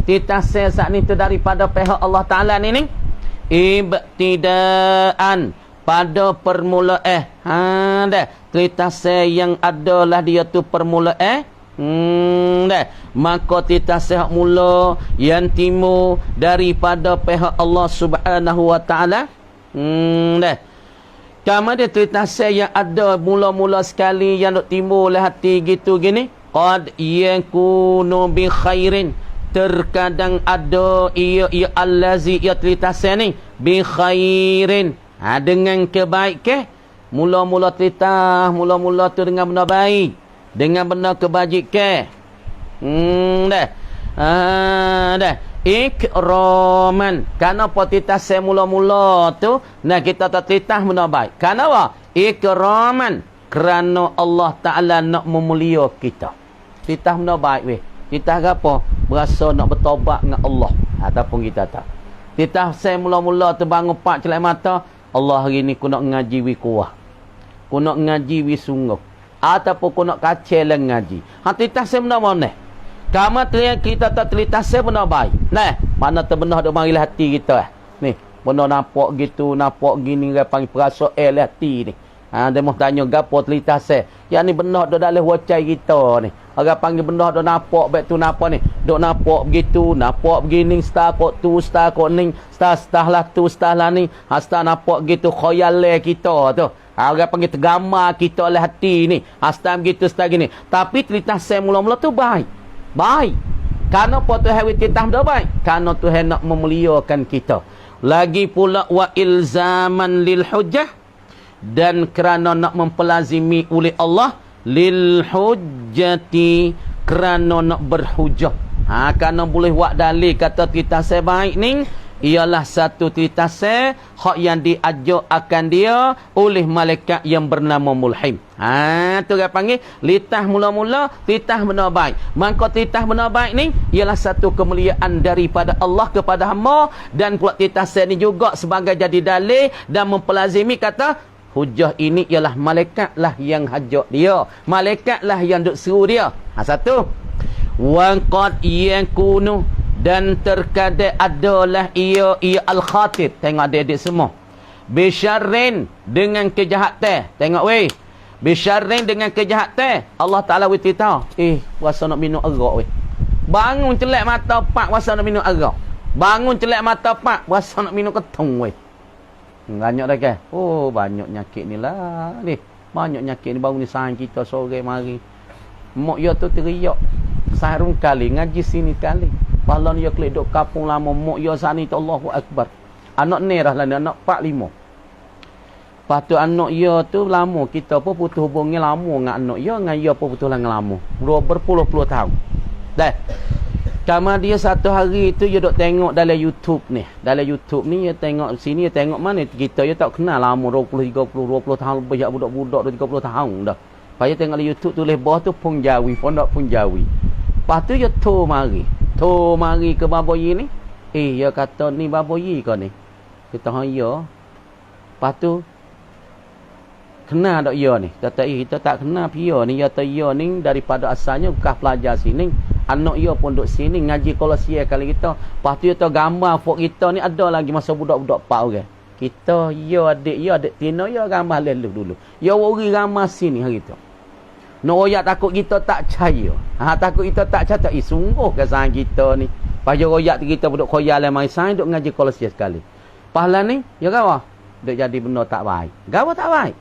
Kita saat ni tu daripada pihak Allah Ta'ala ni ibtidaan, pada permulaan. Kita yang adalah dia tu permulaan. Maka kita hak mula yang timbul daripada pihak Allah Subhanahu wa Ta'ala. Kama dia cerita yang ada mula-mula sekali yang nak timbul oleh hati gitu gini. Qad yakunu bi khairin, terkadang ada ia allazi ia cerita ni bi khairin, dengan kebaikan. Mula-mula cerita, mula-mula tu dengan benda baik, dengan benda kebajikan. Ikraman, kenapa kita mula-mula tu nah kita tak cerita benda baik? Kenapa? Ikraman, kerana Allah Ta'ala nak memulia kita. Kita benda baik weh. Kita apa? Berasa nak bertobat dengan Allah ataupun kita tak. Kita mula-mula tu bangun pak celak mata, Allah hari ni aku nak ngaji wi kuah, aku nak ngaji wi sungguh, ataupun aku nak kacau lah ngaji. Kita benda mana? Kama kita tak telitase benda baik. Mana terbenar duk marilah hati kita. Ni, benda nampak gitu, nampak gini, dia panggil perasaan hati ni. Dia mau tanya gapo telitase. Yang ni benar duk dalam wacai kita ni. Orang panggil benda duk nampak baik tu nampak ni. Duk nampak begitu, nampak begini, star kok tu, star kok ni, star lah tu, star lah ni. Star nampak gitu khayal kita tu. Orang panggil tergamar kita oleh hati ni. Star begitu, star gini. Tapi telitase mula-mula tu baik. Baik. Kenapa Tuhan kita dah baik? Kerana Tuhan nak memuliakan kita. Lagi pula wa ilzaman lil hujjah, dan kerana nak mempelazimi oleh Allah lil hujjati, kerana nak berhujah. Kerana boleh buat dalil kata kita sebaik ni ialah satu titase hak yang diajar akan dia oleh malaikat yang bernama Mulhim. Tu dia panggil litah mula-mula titah benda baik. Maka titah benda baik ni ialah satu kemuliaan daripada Allah kepada hamba, dan pula titase ni juga sebagai jadi dalil dan mempelazimi kata hujah ini ialah malaikatlah yang hajak dia, malaikatlah yang duk seru dia. Satu wa qad yakunu, dan terkadang adalah ia al-khatib. Tengok adik-adik semua. Bisyarrin, dengan kejahatan. Tengok weh. Bisyarrin, dengan kejahatan. Allah Ta'ala weh tahu. Puasa nak minum arak weh. Bangun celak mata pak, puasa nak minum arak. Bangun celak mata pak, puasa nak minum ketung weh. Banyak dah kan? Oh, banyak nyakit ni lah. Ni. Banyak nyakit ni baru ni sayang kita sore mari. Mak ya tu teriak. Sehari kali, ngaji sini kali. Pahala ni dia klik duk kapung lama. Mak ya sani tu Allahu Akbar. Anak ni dah lah ni. Anak 4-5. Lepas tu anak ya tu lama. Kita pun putus hubungan lama dengan anak ya. Dengan ya pun putus lama lama. Berpuluh-puluh tahun. Dah. Kama dia satu hari tu dia duk tengok dalam YouTube ni. Dalam YouTube ni dia tengok sini. Dia tengok mana. Kita dia tak kenal lama. 20 tahun lebih. Budak-budak 30 tahun dah. Lepas dia tengok dalam YouTube tulis bawah tu Punjawi. Pondok Punjawi. Lepas tu dia tu mari. Tu mari ke baboyi ni. Dia kata ni baboyi kau ni. Kita ya. Lepas tu kenal tak ya ni? Kata kita tak kenal dia ni. Kata ya ni daripada asalnya bekas pelajar sini. Anak dia pun duduk sini ngaji Kolosial kali kita. Lepas tu dia tahu gambar fok kita ni ada lagi masa budak-budak 4 orang. Kita, adik Tina, gambar lelu dulu. Ya wari gambar sini hari tu. Royak takut kita tak percaya. Takut kita tak percaya. Sungguh ke sang kita ni. Pajak royak kita duduk khoyal yang mai sang duduk ngaji Kolosial sekali. Pahala ni, ya gawa. Duduk jadi benda tak baik. Gawa tak baik.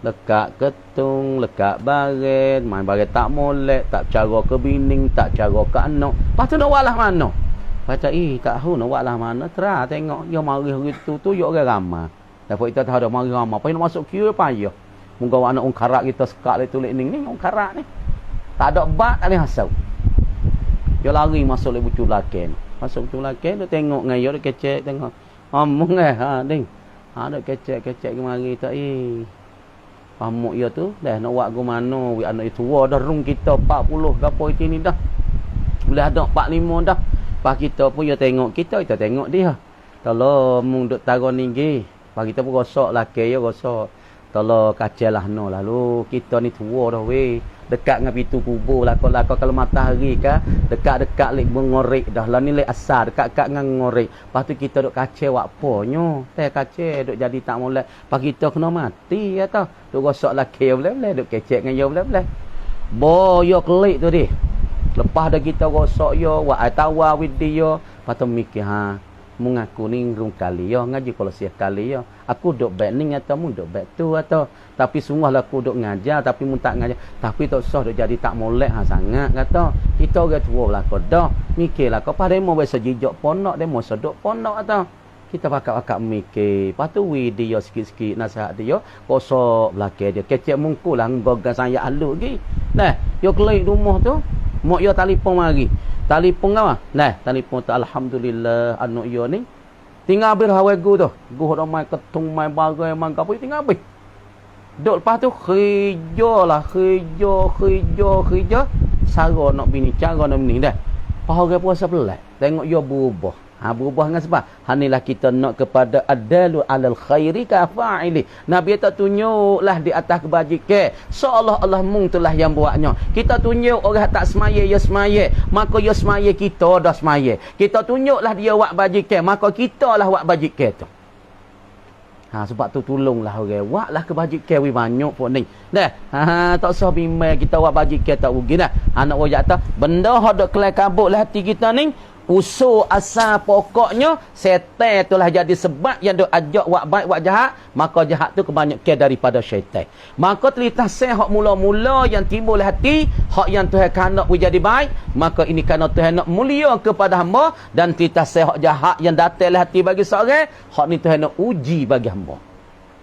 Lekat ketung, lekat baret, main baret tak molek, tak cara ke bining, tak cara ke anak. Lepas tu nak buat lah mana? Kata, tak tahu nak buat lah mana. Terah tengok, dia mari hari tu, ya orang ramah. Dapat kita tahu dah mari ramah. Lepas nak masuk queue, payah. Mungkin anak orang karak kita sekak tulis ni, orang karak ni. Tak ada bat, tak boleh hasau. Dia lari masuk le bucu lelaki ni. Masuk bucu lelaki, dia tengok dengan dia, dia kecek, tengok. Omong ding. Dia kecek kemari tak, pamuk dia tu dah nak buat ke mana we anak itu dah rung kita 40 gapo itu ni dah boleh ada 45 dah pas kita pun dia tengok kita tengok dia kalau mung duk taron tinggi pas kita pun rosak laki dia rosak kalau kacau lah no lalu kita ni tua dah we dekat dengan pintu kubur lah kalau matahari kan dekat-dekat lek mengorek dah lah ni lek asar dekat-dekat dengan ngorek lepas tu kita duk kacau waponyo kacau duk jadi tak molek pas kita kena mati ya tau duk rosak laki boleh duk kecek dengan dia boleh boyo kelik tu dia lepas dah kita rosak yo wa atawa with dia lepas tu mikir mengaku ni rung kali yo ngaji Kolosial kali yo aku duk baik ni atau mu duk baik tu atau tapi sungguhlah aku duk ngajar tapi mu tak ngajar tapi tak usah duk jadi tak molek sangat kata kita orang tua lah kau dah mikirlah kau pada demo biasa jijak pondok demo seduk pondok atau kita pakak-pakak mikir lepas tu dia sikit-sikit nasihat dia kosok belakang dia kecek mungkul lah ngogan saya alu lagi nah yo kelik rumah tu mak yo telefon mari telefon apa? Nah, telefon tu alhamdulillah anak yo ni tinggal ber hawe gu tu. Gu dak mai ketung mai bagai mang kapu tinggal ber. Duk lepas tu kerja sara nak bini cara nak bini dah. Pahal puasa pelak. Tengok yo berubah. Berubah dengan sebab hanilah kita nak kepada adalu alal khairi ka fa'ili. Nabi tak tunjuklah di atas kebajikan seolah Allah mung itulah yang buatnya. Kita tunjuk orang tak semaya ya semaya, maka ya semaya kita dah semaya. Kita tunjuklah dia buat bajikan, maka kita lah buat bajikan tu. Sebab tu tolonglah orang buatlah kebajikan wi banyak pun ni. Dah. Tak usah bimbang kita buat bajikan tak rugi dah. Anak royak tu benda hok dak kelai kabutlah hati kita ni. Usul asal pokoknya setan itulah jadi sebab yang duk ajak buat baik buat jahat, maka jahat tu kebanyakan daripada syaitan. Maka telitah sen hak mula-mula yang timbul hati, hak yang Tuhan kanak jadi baik, maka ini kerana Tuhan nak mulia kepada hamba dan telitah sen hak jahat yang datang hati bagi seorang, hak ni Tuhan nak uji bagi hamba.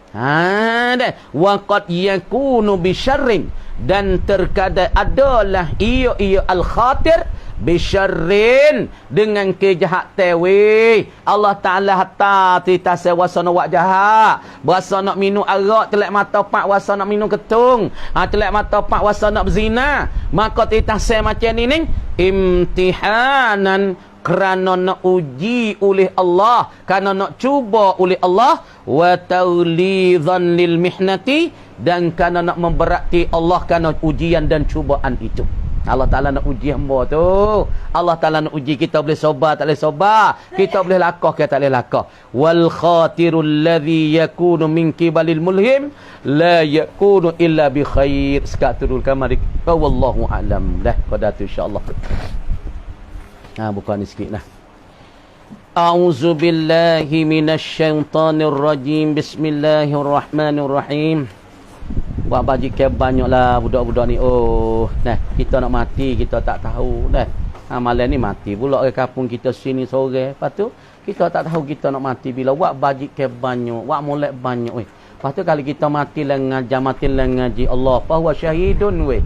Dan waqad yakunu bi syarrin dan terkadang adalah ia al-khatir bisyarrin dengan kejahatan we Allah Taala hatta kita sewasa nak buat jahat berasa nak minum arak telak mata pak wasa nak minum ketung telak mata pak wasa nak berzina maka kita se macam ni imtihanan kerana nak uji oleh Allah kerana nak cuba oleh Allah wa taulidhan lil mihnati dan kerana nak memberati Allah kerana ujian dan cubaan itu. Allah Ta'ala nak uji hamba tu. Allah Ta'ala nak uji kita boleh sabar tak boleh sabar. Kita boleh lakah ke tak boleh lakah. Wal khatirul ladzi yakunu min qibalil mulhim la yakunu illa bi khair. Sekaturul kamarik. Wallahu a'lam. Dah pada tu insya-Allah. Buka ni sikit dah. A'udzu billahi minasyaitonir rajim. Bismillahirrahmanirrahim. Buat bajikan banyaklah budak-budak ni. Nah, kita nak mati kita tak tahu dah. Malam ni mati pula ke kampung kita sini sore. Lepas tu kita tak tahu kita nak mati bila buat bajikan banyak, buat molek banyak weh. Lepas tu kalau kita mati lah ngajar, mati lah ngaji Allah, bahwa syahidun weh.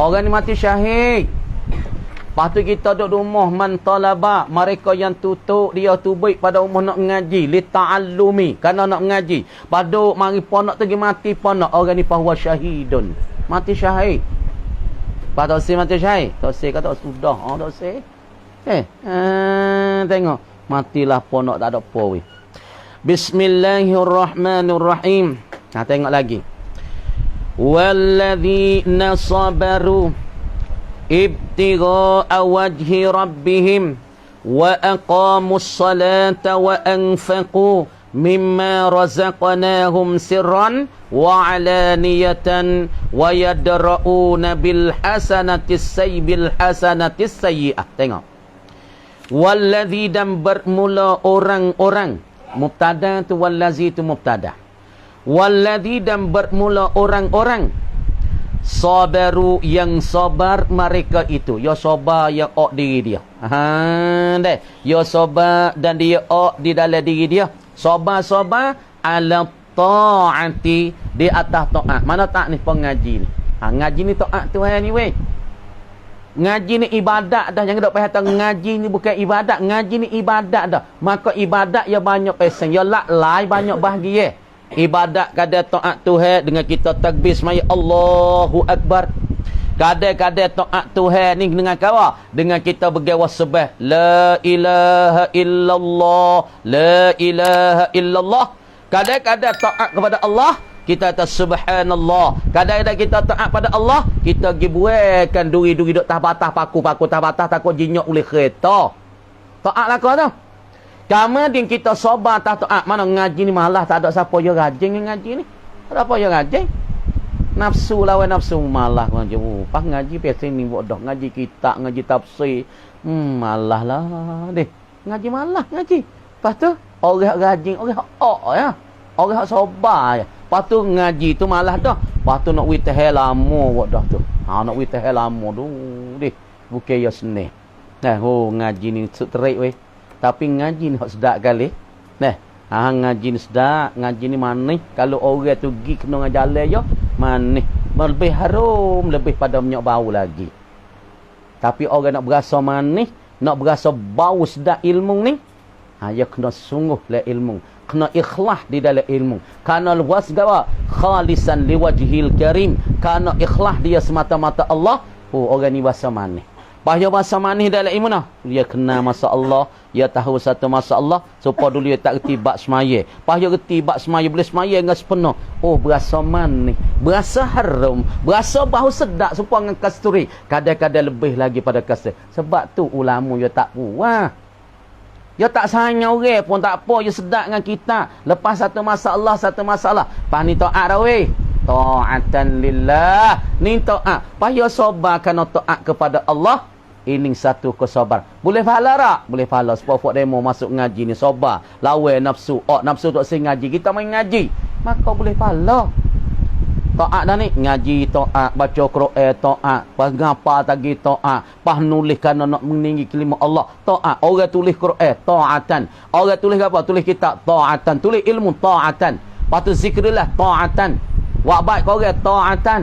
Orang ni mati syahid. Lepas tu kita duduk rumah man talaba, mereka yang tutup dia tu baik pada rumah nak ngaji li ta'allumi kerana nak ngaji. Pada mari ponok pergi mati ponok orang ni bahwa syahidun. Mati syahid. Pada si mati syahid. Tak si kata sudah. Tak si. Tengok matilah ponok tak ada apa weh. Bismillahirrahmanirrahim. Tengok lagi. Walladzina sabaru ibtigha'a wajhi rabbihim wa aqamus salata wa anfaqu mimma razaqnahum sirran wa alaniyatan wa yadra'una bil hasanatis sayyi'ah. Tengok. Wallazi, dan bermula orang-orang. Mubtada tu wallazi tu mubtada. Wallazi, dan bermula orang-orang. Sabaru, yang sabar mereka itu. Ya sabar yang diri dia. Deh. Ya sabar dan dia di dalam diri dia. Sabar-sabar ala ta'ati, di atas ta'at. Mana ta'at ni pengaji ni? Ngaji ni ta'at Tuhan ni weh. Ngaji ni ibadat dah. Jangan dok kata ngaji ni bukan ibadat. Ngaji ni ibadat dah. Maka ibadat ya banyak pesen. Ya laklai banyak bahagia. Ibadat kada ta'at Tuhan dengan kita takbir semaya Allahu Akbar. Kadang-kadang ta'at Tuhan ni dengan kawa, dengan kita bergawas sebah la ilaha illallah, la ilaha illallah. Kadang-kadang ta'at kepada Allah, kita kata subhanallah. Kadang-kadang kita ta'at pada Allah, kita pergi buatkan duri-duri duk tah batah paku-paku tah batah takut jinyok oleh kereta. Ta'at lah kau tu. Kemudian kita sabar tak ta'at. Mana ngaji ni malah tak ada siapa yang rajin ngaji ni. Tak ada apa yang rajin. Nafsu lawan nafsu malah kau je. Pas ngaji pesen ni bodoh. Ngaji kitab, ngaji tafsir. Malah lah deh. Ngaji malah ngaji. Lepas tu orang rajin, orang ya. Orang sabar ya. Lepas tu ngaji tu malah dah. Lepas tu nak witah lama bodoh tu. Nak witah lama tu deh. Bukan ya senang. Ngaji ni terik weh. Tapi ngaji ni hak sedap kali. Ngaji ni sedap, ngaji ni manis. Kalau orang tu pergi kena ngajalan je, manis. Lebih harum, lebih pada minyak bau lagi. Tapi orang nak berasa manis, nak berasa bau sedap ilmu ni, ya kena sungguh lah ilmu. Kena ikhlas di dalam ilmu. Karena luas gawa khalisan liwajhil karim. Karena ikhlas dia semata-mata Allah, orang ni berasa manis. Bahaya bahasa manis dalam ilmu nah. Dia kenal masa Allah, dia tahu satu masa Allah, supaya dulu dia tak reti bab semaya. Bahaya reti bab semaya, boleh semaya dengan sepenuh. Berasa manis, berasa harum, berasa bau sedap supaya dengan kasturi. Kadang-kadang lebih lagi pada kasturi. Sebab tu ulama dia tak puas. Dia tak sayang orang pun tak apa, dia sedap dengan kita. Lepas satu masalah, satu masalah. Pas ni ta'at dah weh. Ta'atan lillah. Ni ta'at. Payah sabar kerana ta'at kepada Allah. Ini satu kesabar. Boleh pahala tak? Boleh pahala. Sebab fok demo masuk ngaji ni sabar. Lawan nafsu. Nafsu tak sing ngaji. Kita main ngaji. Maka boleh pahala. Ta'at dah ni. Ngaji ta'at. Baca Quran ta'at. Pas ngapa tadi ta'at. Pas nulis kerana nak meninggi kelima Allah. Ta'at. Orang tulis Quran ta'atan. Orang tulis apa? Tulis kitab ta'atan. Tulis ilmu ta'atan. Lepas tu zikrillah ta'atan. Wak baik kau orang ta'atan.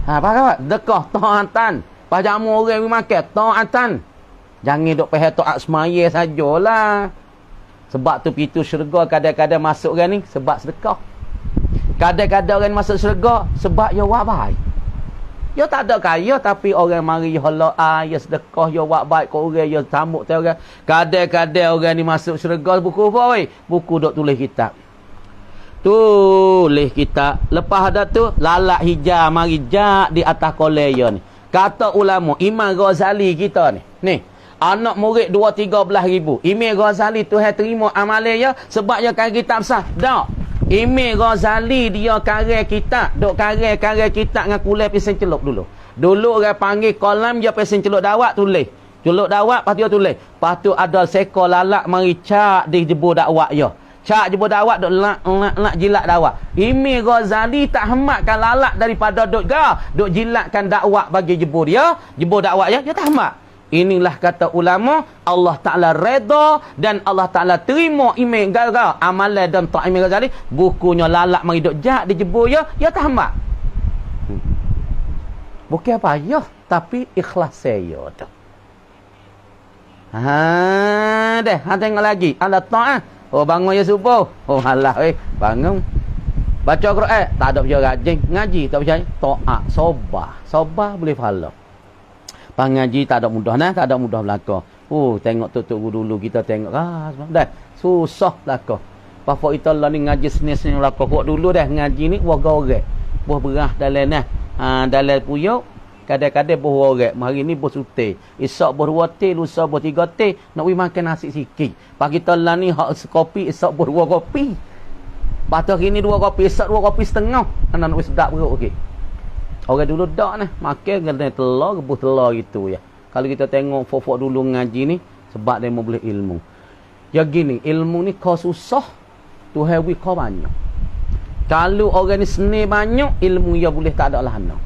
Faham tak? Dekah ta'atan. Pas jamu orang pergi makan ta'atan. Jangan duk pahal ta'at semaya sajalah. Sebab tu pintu syurga kadang-kadang masuk orang ni sebab sedekah. Kadang-kadang orang masuk syurga sebab dia wak baik. Dia tak ada kaya tapi orang mari Allah ya sedekah ya wak baik kau orang ya sambut tu orang. Kadang-kadang orang ni masuk syurga buku apa weh? Buku duk tulis kitab. Tulis kitab. Lepas ada tu lalak hijau mari jak di atas kolaya ni. Kata ulama Imam Ghazali kita ni. Ni anak murid 2-13 ribu. Imam Ghazali Tuhan terima amalan dia sebab dia karang kitab sah. Tak. Imam Ghazali dia karang kitab, duk karang kitab dengan kulai pesen celup dulu. Dulu orang panggil kolam dia pesen celup dawak tulis. Celup dawak lepas tu tulis. Lepas tu ada seekor lalak mari cak di jebur dakwak dia. Cak jebur dakwak duk lak jilat dakwak. Imam Ghazali tak hematkan lalak daripada duk jilatkan dakwak bagi jebur dia, jebur dakwak dia tak hemat. Inilah kata ulama, Allah Ta'ala redha dan Allah Ta'ala terima Imam Ghazali amalan dan ta'at Imam Ghazali, bukunya lalak mari duk jak di jebur dia tak hemat. Bukan payah tapi ikhlas saya tu. Tengok lagi ada ta'at. Bangun ya subuh. Alah bangun. Baca Quran tak ada percaya rajin. Ngaji tak percaya. Ta'at, sabar boleh pahala. Pengaji tak ada mudah tak ada mudah belaka. Tengok tok dulu kita tengok dah susah belaka. Papa kita lah ni ngaji seni-seni belaka. Kok dulu dah ngaji ni warga orang. Buah berah dalam dalam puyuk Kadang-kadang boh orang. Hari ni boh sute. Esok boh 2 teh, lusa boh 3 teh. Nak pergi makan nasi sikit. Pagi talan ni hak kopi, esok boh 2 kopi. Lepas tu hari ni 2 kopi, esok 2 kopi setengah. Anak nak sedap perut okey. Orang dulu dak nah, makan kena telur, rebus telur gitu ya. Kalau kita tengok fofok dulu ngaji ni sebab dia mau boleh ilmu. Ya gini, ilmu ni kau susah, Tuhan wi kau banyak. Kalau orang ni seni banyak, ilmu dia boleh tak ada lahana.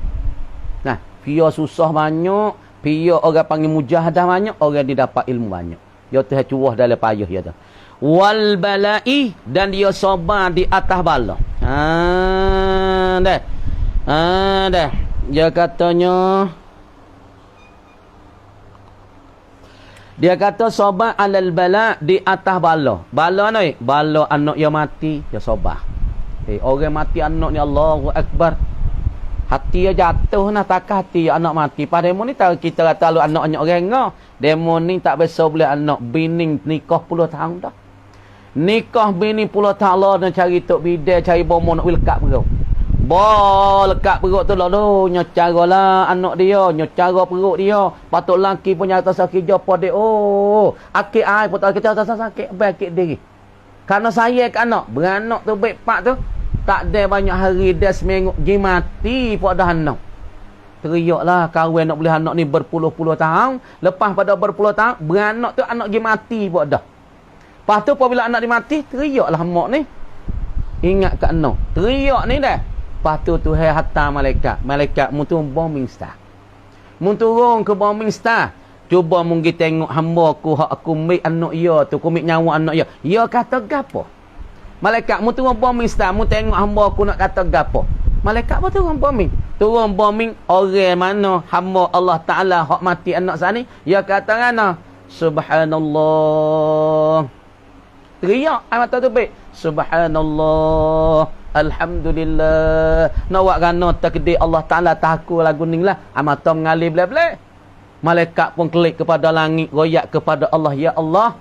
Nah, pia susah banyak, pia orang panggil mujahadah banyak, orang dia dapat ilmu banyak. Ya Tuhan cuah dalam payah dia tu. Wal bala'i, dan dia sabar di atas bala. Dah. Dia kata sabar alal bala di atas bala. Bala ni, bala anak dia mati, dia sabar. Orang mati anak ni Allahu Akbar. Hati dia jatuh nah, takkan hati anak mati. Pada demo ni tahu kita kata lu anak-anak orang ngah. Demo ni tak biasa boleh anak bini nikah 10 tahun dah. Nikah bini 10 tahun lah nak cari tok bidai, cari bomo nak lekat perut. Lekat perut tu lah tu. Nyocara lah anak dia, nyocara perut dia. Patut laki punya atas sakit japa dia. Oh, akik ai pun tak kecil atas sakit, baik diri. Karena saya ke anak, beranak tu baik pak tu, tak ada banyak hari dah seminggu je mati pun dah anak. Teriaklah kahwin nak boleh anak ni berpuluh-puluh tahun, lepas pada berpuluh tahun, beranak tu anak je mati pun dah. Lepas tu apabila anak dia mati, teriaklah mak ni. Ingat ke anak, teriak ni dah. Lepas tu Tuhan hantar malaikat. Malaikat mutu bombing star. Munturun ke bombing star. Cuba mungkin tengok hamba aku, hak aku mik anak ia tu, aku mik nyawa anak ia. Ia kata gapo? Malaikat mu turun bombing star, mu tengok hamba aku nak kata gapo? Malaikat apa turun bombing? Turun bombing orang mana hamba Allah Taala hak mati anak sani, ia kata ngana? Subhanallah. Teriak ai mata tu baik. Subhanallah. Alhamdulillah. Nawak gana takdir Allah Taala taku lagu ning lah. Amata mengalir belak-belak. Malaikat pun klik kepada langit, royak kepada Allah, ya Allah,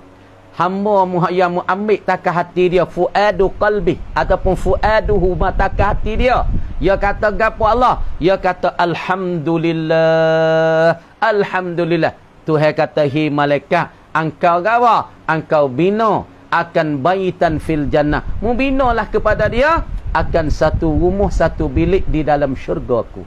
hamba mu yang mu ambil takah hati dia, fuadu qalbi ataupun fuaduhu takah hati dia. Dia kata gapo Allah? Dia kata alhamdulillah. Alhamdulillah. Tuhan kata, hi malaikat, engkau gawa? Engkau bina akan baitan fil jannah. Mu binalah kepada dia akan satu rumah, satu bilik di dalam syurgaku.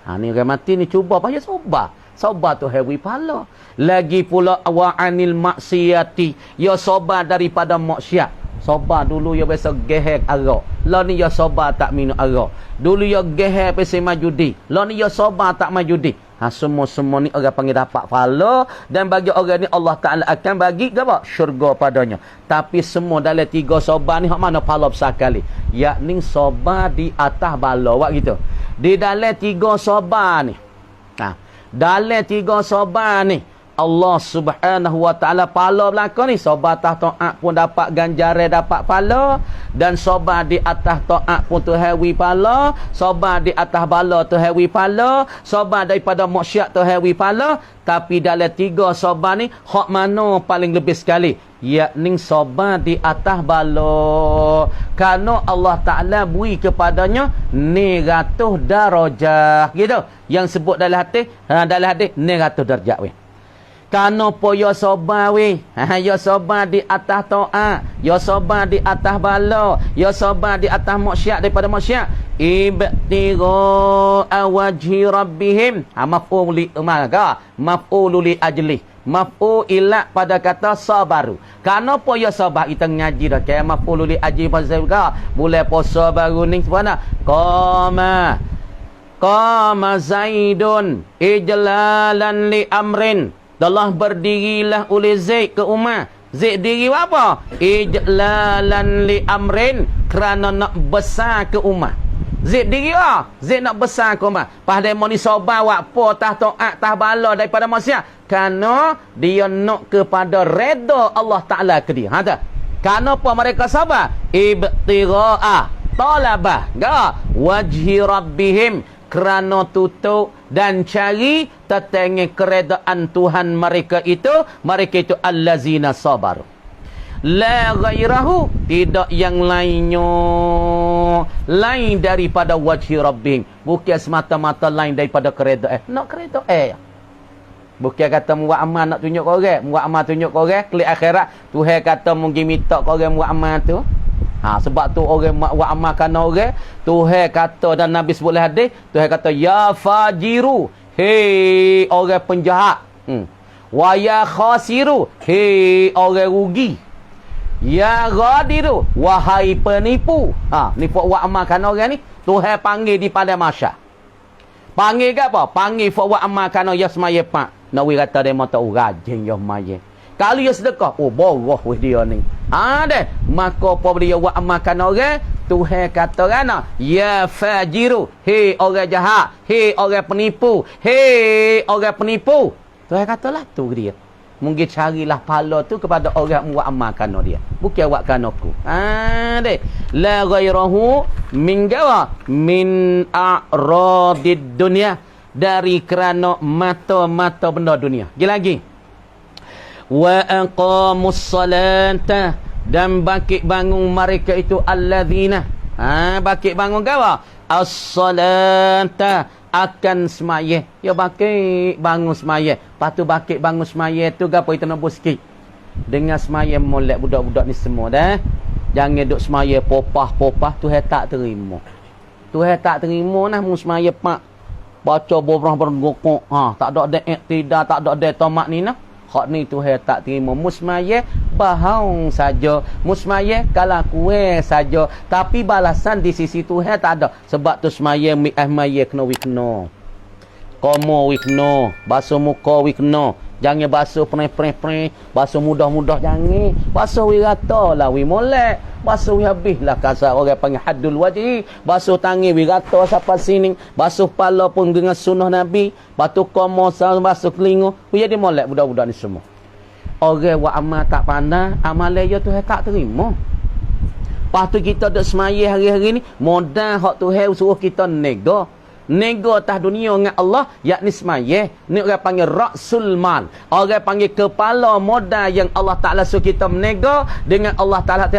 Ha ni orang mati ni cuba payah sabar. Sabar tu hewi pahala. Lagi pula wa anil maksiati, ya sabar daripada maksiat. Sabar dulu ya biasa gehek arak. Lah ni ya sabar tak minum arak. Dulu ya gehek pesi majudi. Lah ni ya sabar tak majudi. Ha semua ni orang panggil dapat pahala, dan bagi orang ni Allah Taala akan bagi apa? Syurga padanya. Tapi semua dalam 3 sabar ni hak mana pahala besar kali? Yakni sabar di atas bala wak gitu. Di dalam 3 sabar ni. Dalam 3 sabar ni Allah Subhanahu wa taala pahala belaka ni, sabar atas taat pun dapat ganjaran, dapat pahala, dan sabar di atas taat pun Tuhan wi pahala, sabar di atas bala Tuhan wi pahala, sabar daripada maksiat Tuhan wi pahala. Tapi dalam 3 sabar ni hak mana paling lebih sekali? Yakni sabar di atas bala. Kerana Allah Taala beri kepadanya 900 darajat gitu. Yang sebut dalam hadis, dalam hadis 900 darajat weh. Kerana apa ya sabar weh? Ya sabar di atas taat, ya sabar di atas bala, ya sabar di atas maksiat daripada maksiat. Ibtigha wajhi rabbihim. Maf'ul li maf'ul li ajli. Maf'ul ila pada kata sabaru. Kerana apa ya sabar? Kita ngaji dah. Kayak maf'ul li ajli pasal ka. Mulai puasa baru ni sebenarnya. Qama Zaidun ijlalan li amrin. Telah berdirilah oleh Zaid ke Umar. Zaid diri apa? Ijlalan li amrin, kerana nak besar ke Umar. Zaid diri apa? Zaid nak besar ke Umar. Pas demo ni sabar wak po tah taat tah bala daripada maksiat. Kerana dia nak kepada redha Allah Taala ke dia. Ha tak? Kerana apa mereka sabar? Ibtigha talabah wajhi rabbihim, kerana tutup dan cari tetangga keredaan Tuhan mereka itu allazina sabar. La ghairahu, tidak yang lainnya lain daripada wajhi rabbihim. Bukan semata-mata lain daripada kereta nak kereta bukan kata buat amal nak tunjuk kau orang, buat amal tunjuk kau orang klik akhirat. Tuhan kata mungkin minta kau orang buat amal tu. Sebab tu orang buat amal kerana orang, Tuhan kata dan Nabi sebut hadis, Tuhan kata ya fajiru, hei orang penjahat. Wa ya khasiru, hei orang rugi. Ya ghadiru, wahai penipu. Nipu buat amal kerana orang ni, Tuhan panggil di pada masyar. Panggil ke apa? Panggil buat amal kerana ya semaya pak. Nak we kata dia mata rajin ya maya. Kalau dia sedekah, boroh weh dia ni. Deh. Maka apa dia buat amal kerana orang, Tuhan kata kan, ya fajiru, hei orang jahat, hei orang penipu, hei orang penipu. Tuhan katalah tu dia. Mungkin carilah pahala tu kepada orang buat amal kerana dia. Bukan buat kerana aku. Deh. La ghairahu min gawa min a'radid dunya. Dari kerana mata-mata benda dunia. Lagi. Wa aqamus salata. Dan bangkit bangun mereka itu alladzina. Bangkit bangun gawa? As-salata. Akan semaya. Ya bangkit bangun semaya. Lepas tu bangkit bangun semaya tu gapo kita nak sikit. Dengan semaya molek budak-budak ni semua dah. Jangan duk semaya popah-popah. Tuhan tak terima. Tuhan tak terima nah mu semaya pak. Baca bergokok. Tak ada tidak, tak ada tomak ni nah. Hak ni Tuhan tak terima. Musmaya bahaung saja. Musmaya kalah kue saja. Tapi balasan di sisi Tuhan tak ada. Sebab tu semaya maya kena wikno. Komo wikno. Basuh muka wikno. Jangan basuh pre. Basuh mudah-mudah jangan. Basuh wirata lah wi molek. Basuh habis lah kasar orang panggil haddul wajhi. Basuh tangan wirata sampai sini. Basuh pala pun dengan sunnah Nabi. Batu komo basuh telinga. Jadi molek budak-budak ni semua. Orang buat amal tak pandai, amal dia Tuhan tak terima. Lepas tu kita duk semaya hari-hari ni, modal hak Tuhan suruh kita nego. Nego atas dunia dengan Allah, yakni semaya. Ni orang panggil Ra'sul Mal. Orang panggil kepala modal yang Allah Ta'ala suruh kita menego dengan Allah Ta'ala.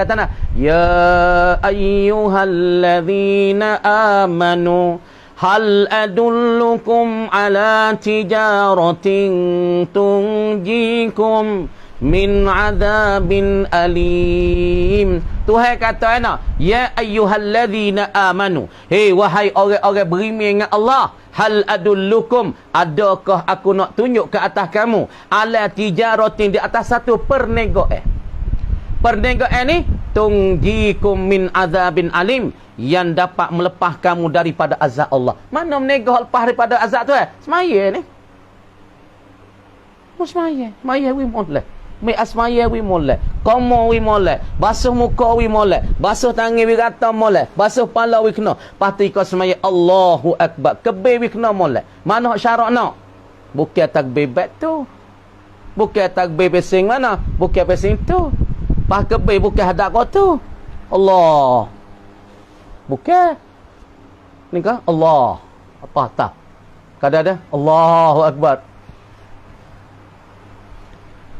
Ya ayyuhalladzina amanu. Hal adullukum ala tijaratin tunjikum min azabin alim. Tuhan kata ana, ya ayyuhalladzina amanu. Hei wahai orang-orang beriman dengan Allah, hal adullukum, adakah aku nak tunjuk ke atas kamu ala tijaratin, di atas satu perniagaan. Perniagaan ni tunjikum min azabin alim, yang dapat melepah kamu daripada azab Allah. Mana menegah lepas daripada azab tu semaya ni. Semaya. Semaya wi molek. Mai asmaya wi molek. Komo wi molek. Basuh muka wi molek. Basuh tangan wi rata molek. Basuh pala wi kena. Pati kau semaya Allahu Akbar. Kebe wi kena molek. Mana syarat nak? Bukan takbir bat tu. Bukan takbir pesing mana? Bukan pesing tu. Pas kebe bukan hadap kau tu. Allah. Bukan. Ni kah? Allah. Apa tak? Kadang-kadang Allahu Akbar.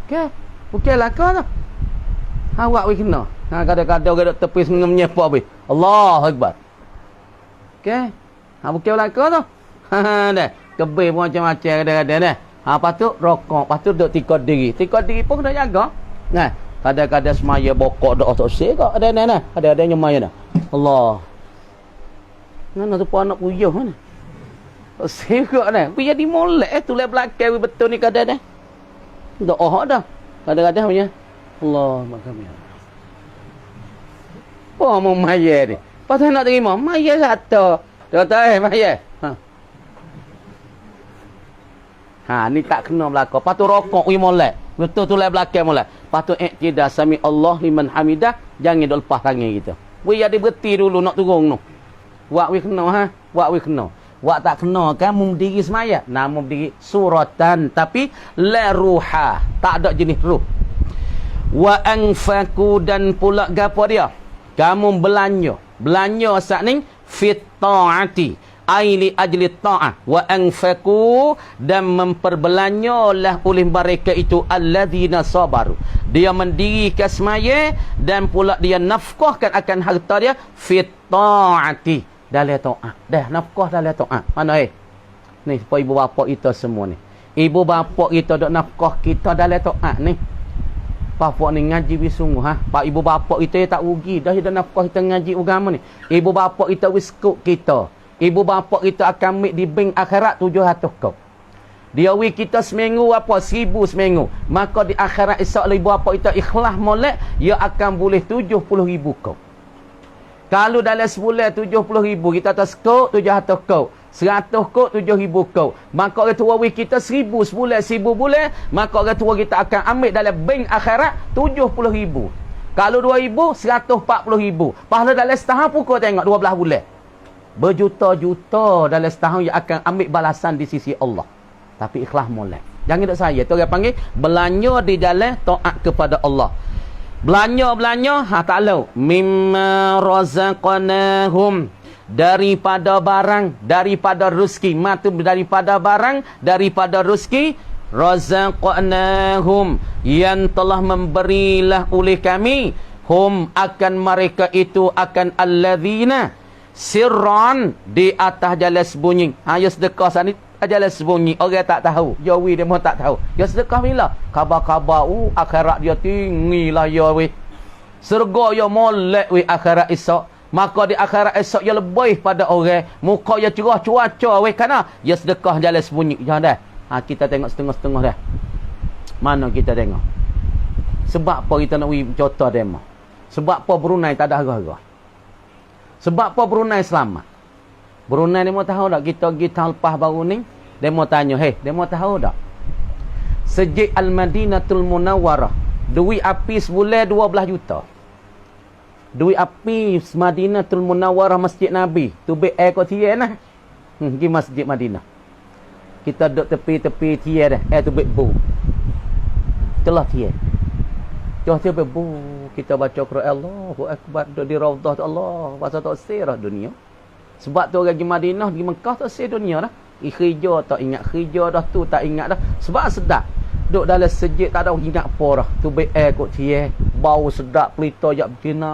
Okey. Bukanlah kau tu. Awak we kena. Kadang-kadang orang duk tepis menyepak we. Allahu Akbar. Okey. Bukanlah kau tu. Dah. Kebih pun macam-macam kadang-kadang dah. Lepas tu rokok. Lepas tu duk tikar diri. Tikar diri pun kena jaga. Nah. Kadang-kadang semaya bokok duk otak sik kau. Ada nyemaya dah. Allah. Mana tu anak puyuh mana? Segak dah. Pi jadi molek tu le belakang betul ni kadang dah. Doa dah. Kadang-kadang punya. Allah makam ya. Apa mau maya ni? Pasal nak terima maya satu. Dia kata maya. Ni tak kena belakang. Patu rokok wi molek. Betul tu le belakang molek. Patu iktidah sami Allah liman hamidah, jangan duk lepas tangan kita. Wi jadi berhenti dulu nak turun tu. Wak wi kena Wak wi kena. Wak tak kena kan mendiri semaya. Nama berdiri suratan tapi la ruha. Tak ada jenis ruh. Wa anfaku, dan pula gapo dia? Kamu belanja. Belanja saat ni fit taati. Aili ajli ta'ah wa anfaqu, dan memperbelanyalah oleh mereka itu alladzina sabaru, dia mendirikan semaya dan pula dia nafkahkan akan harta dia fit ta'ati, dalam ta'ah. Dah nafkah dalam ta'ah. Mana ni supaya ibu bapa kita semua ni. Ibu bapa kita dok nafkah kita dalam ta'ah ni. Pak ni ngaji bisungguh Pak ibu bapa kita tak rugi dah dia nafkah kita ngaji agama ni. Ibu bapa kita wiskuk kita. Ibu bapa kita akan ambil di bank akhirat 700 kau. Dia wi kita seminggu apa 1000 seminggu. Maka di akhirat esok ibu bapa kita ikhlas molek, dia akan boleh 70,000 kau. Kalau dalam sebulan 70,000 kita atas kau 700 kau. 100 kau 7,000 kau. Maka orang tua kita 1,000 sebulan 1,000 bulan, maka orang tua kita akan ambil dalam bank akhirat 70,000. Kalau 2,000 140,000. Pahala dalam setahun pun kau tengok 12 bulan. Berjuta-juta dalam setahun yang akan ambil balasan di sisi Allah. Tapi ikhlas molek. Jangan duk saya tu orang panggil belanja di jalan taat kepada Allah. Belanja tak tahu mimma razaqnahum, daripada barang, daripada rezeki, matu daripada barang, daripada rezeki, razaqnahum, yang telah memberilah oleh kami, hum akan mereka itu, akan alladzina sirran, di atas jalan sembunyi. Ya sedekah sana jalan sembunyi, orang tak tahu, yawi dia mau tak tahu. Ya sedekah bila khabar-khabar akhirat dia tinggilah yawi, surga ya molek wi akhirat esok. Maka di akhirat esok ia lebih pada orang muka ia cerah cuaca weh, kerana ia sedekah jalan sembunyi. Jangan dah. Kita tengok setengah-setengah dah. Mana kita tengok? Sebab apa kita nak pergi contoh demo? Sebab apa Brunei tak ada harga-harga? Sebab apa Brunei selamat? Brunei dia mau tahu tak? Kita pergi tahun lepas baru ni, dia mau tanya, dia mau tahu tak? Sejak Al-Madinatul Munawwarah, duit api sebulan 12 juta. Duit api Madinatul Munawwarah Masjid Nabi. Tu be air kau tiar nah. Pergi Masjid Madinah. Kita duduk tepi-tepi tiar dah. Air tu be bu. Telah tiar. Jauh tiar be bu. Kita baca Quran Allahu Akbar. Duduk di Raudhah Allah. Pasal tak sirah dunia. Sebab tu orang pergi Madinah, pergi Mekah tak sirah dunia dah. Khijah tak ingat. Khijah dah tu tak ingat dah. Sebab sedap. Duduk dalam sejid tak ada ingat apa dah. Tu be air kot tiar. Bau sedap pelita jak betina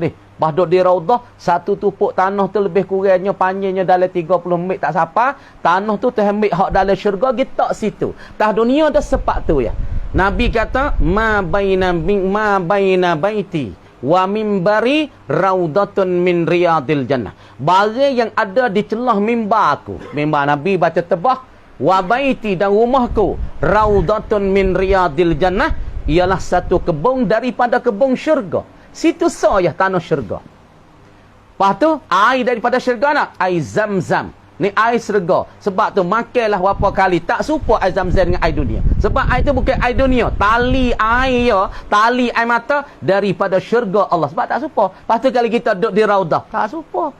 ni. Pas duduk di Raudhah, satu tupuk tanah tu lebih kurangnya panjangnya dalam 30 meter tak siapa. Tanah tu terhembik hak dalam syurga kita situ. Tah dunia dah sepak tu ya. Nabi kata ma baina baiti wa mimbari raudatun min riyadil jannah. Barang yang ada di celah mimbar aku. Mimbar Nabi baca tebah, wa baiti, dan rumahku raudatun min riyadil jannah, ialah satu kebun daripada kebun syurga. Situ saya tanah syurga. Lepas tu, air daripada syurga nak? Air Zam-Zam. Ni air syurga. Sebab tu, makanlah berapa kali. Tak serupa air Zam-Zam dengan air dunia. Sebab air tu bukan air dunia. Tali air ya, tali air mata daripada syurga Allah. Sebab tak serupa. Lepas tu, kali kita duduk di Raudhah, tak serupa.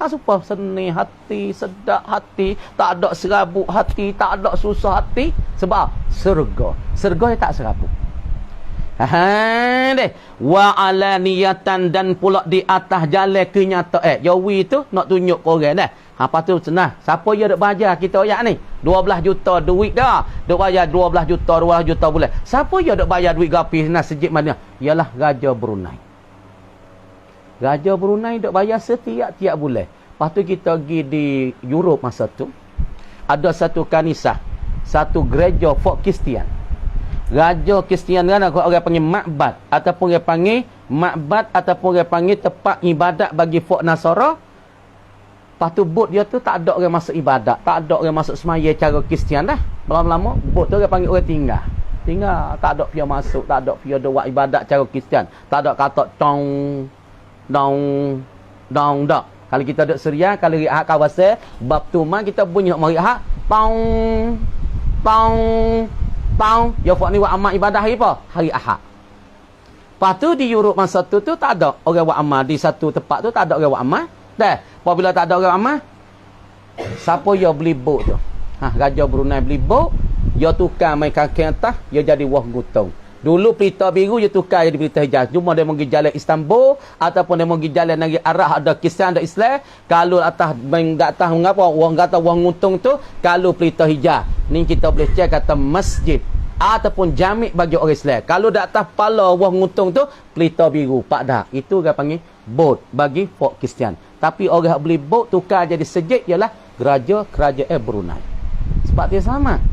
Tak serupa. Seni hati, sedap hati, tak ada serabut hati, tak ada susah hati. Sebab syurga. Syurga tak serabut. Wa ala niyatan, dan pula di atas jalan kenyataan. Yawi tu nak tunjuk ke orang dah. Apa tu senang. Siapa yang duk bayar kita ayat ni? 12 juta duit dah. Duk bayar 12 juta bulan. Siapa yang duk bayar duit gapi nak sejid mana? Ialah Raja Brunei. Raja Brunei duk bayar setiap bulan. Lepas tu kita pergi di Europe masa tu. Ada satu kanisah, satu gereja folk Kristian. Raja Kristian kan orang panggil makbad, ataupun orang panggil makbad, ataupun orang panggil tempat ibadat bagi folk Nasara. Lepas tu bot dia tu tak ada orang masuk ibadat, tak ada orang masuk semaya cara Kristian dah. Lama-lama bot tu orang panggil orang tinggal. Tinggal, tak ada pia masuk, tak ada pia buat ibadat cara Kristian. Tak ada kata tong dong dak. Kalau kita duduk Syria, kalau riak kawasan bab tu man kita bunyi mari hak tong ya fak ni buat amal ibadah hari apa? Hari Ahad. Lepas tu di Europe masa tu tak ada orang buat amal. Di satu tempat tu tak ada orang buat amal. Dah, apabila tak ada orang amal, siapa yang beli bot tu? Raja Brunei beli bot, dia tukar main kaki atas, dia jadi wah gutong. Dulu pelita biru dia tukar jadi pelita hijau. Cuma dia pergi jalan Istanbul ataupun dia pergi jalan negeri Arab ada Kristian ada Islam, kalau atas atas mengapa orang kata orang untung tu kalau pelita hijau. Ni kita boleh cek kata masjid ataupun jamik bagi orang Islam. Kalau di atas kepala orang untung tu pelita biru, pak dah. Itu dia panggil boat bagi folk Kristian. Tapi orang yang beli boat tukar jadi sejid ialah kerajaan Brunei. Sebab dia sama.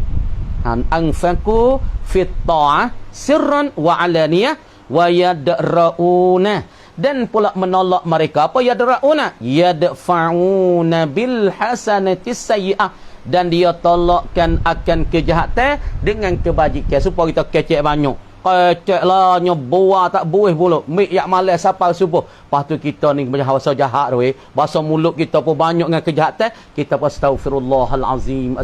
Anfaku fit ta'ah sirran wa alaniyah wa yadra'una, dan pula menolak mereka apa yadra'una, yadfa'una bil hasanati sayyi'ah, dan dia tolakkan akan kejahatan dengan kebajikan supaya kita kecek banyak. Kecek lah nyobuah tak buih pula mik yak malas sampai subuh. Lepas tu kita ni macam bahasa jahat weh. Bahasa mulut kita pun banyak dengan kejahatan. Kita pun astaghfirullahalazim,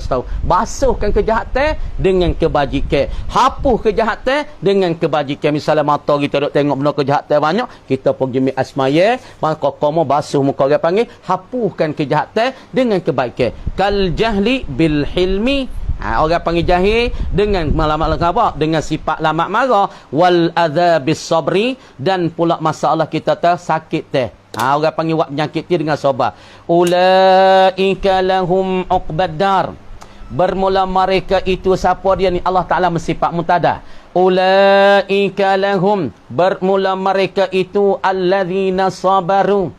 basuhkan kejahatan dengan kebajikan. Hapus kejahatan dengan kebajikan. Misalnya mata kita duk tengok benda kejahatan banyak, kita pergi mik asmaya, maka kamu basuh muka orang panggil, hapuskan kejahatan dengan kebaikan. Kal jahli bil hilmi, orang panggil jahil dengan malamat apa? Dengan sifat lamat marah, wal adza bis sabri, dan pula masalah kita sakit teh. Orang panggil buat penyakit dia dengan sabar. Ulaika lahum uqbaddar. Bermula mereka itu siapa dia ni? Allah Taala mensifat mutada. Ulaika lahum, bermula mereka itu allazina sabaru.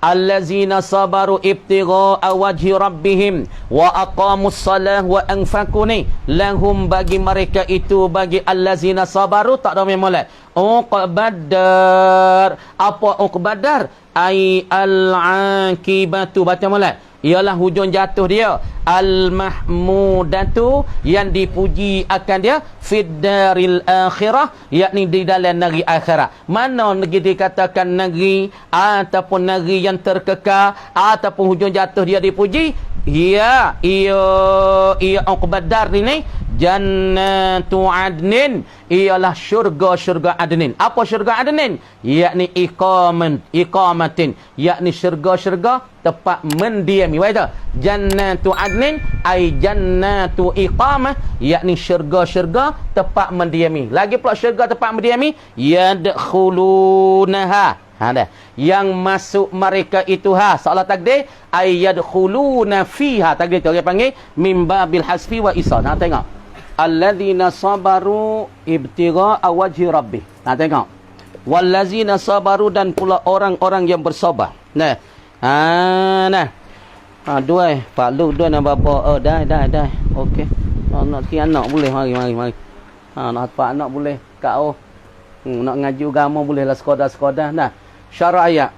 Allazina sabaru ibtigha'a wajhi rabbihim wa aqamus salah wa anfaquni lahum, bagi mereka itu, bagi allazina sabaru tak ada memoleh. Uqbadar, apa uqbadar? Ai al-aqibatu, baca molek, ialah hujung jatuh dia, al-mahmudatu, yang dipuji akan dia, fid daril akhirah, yakni di dalam negeri akhirat. Mana negeri dikatakan negeri ataupun negeri yang terkekal ataupun hujung jatuh dia dipuji? Ia uqbadar ini jannatu adnin, ialah syurga adnin. Apa syurga adnin? Yakni iqamatin, yakni syurga tempat mendiami. Baik tak? Jannatu adnin ai jannatu iqamah, yakni syurga tempat mendiami. Lagi pula syurga tempat mendiami, yadkhulunaha, dah yang masuk mereka itu soalan takdir ay yadkhuluna fiha, takdir tu dia panggil mim babil hasfi wa isad. Tengok alladzina sabaru ibtigha'a wajhi rabbih. Tengok wallazina sabaru, dan pula orang-orang yang bersabar. Nah dua pak lu dua nak bapa dah okey. Nak si anak boleh mari nak pak anak boleh kau nak ngaji agama boleh lah sekolah nah syarah ayat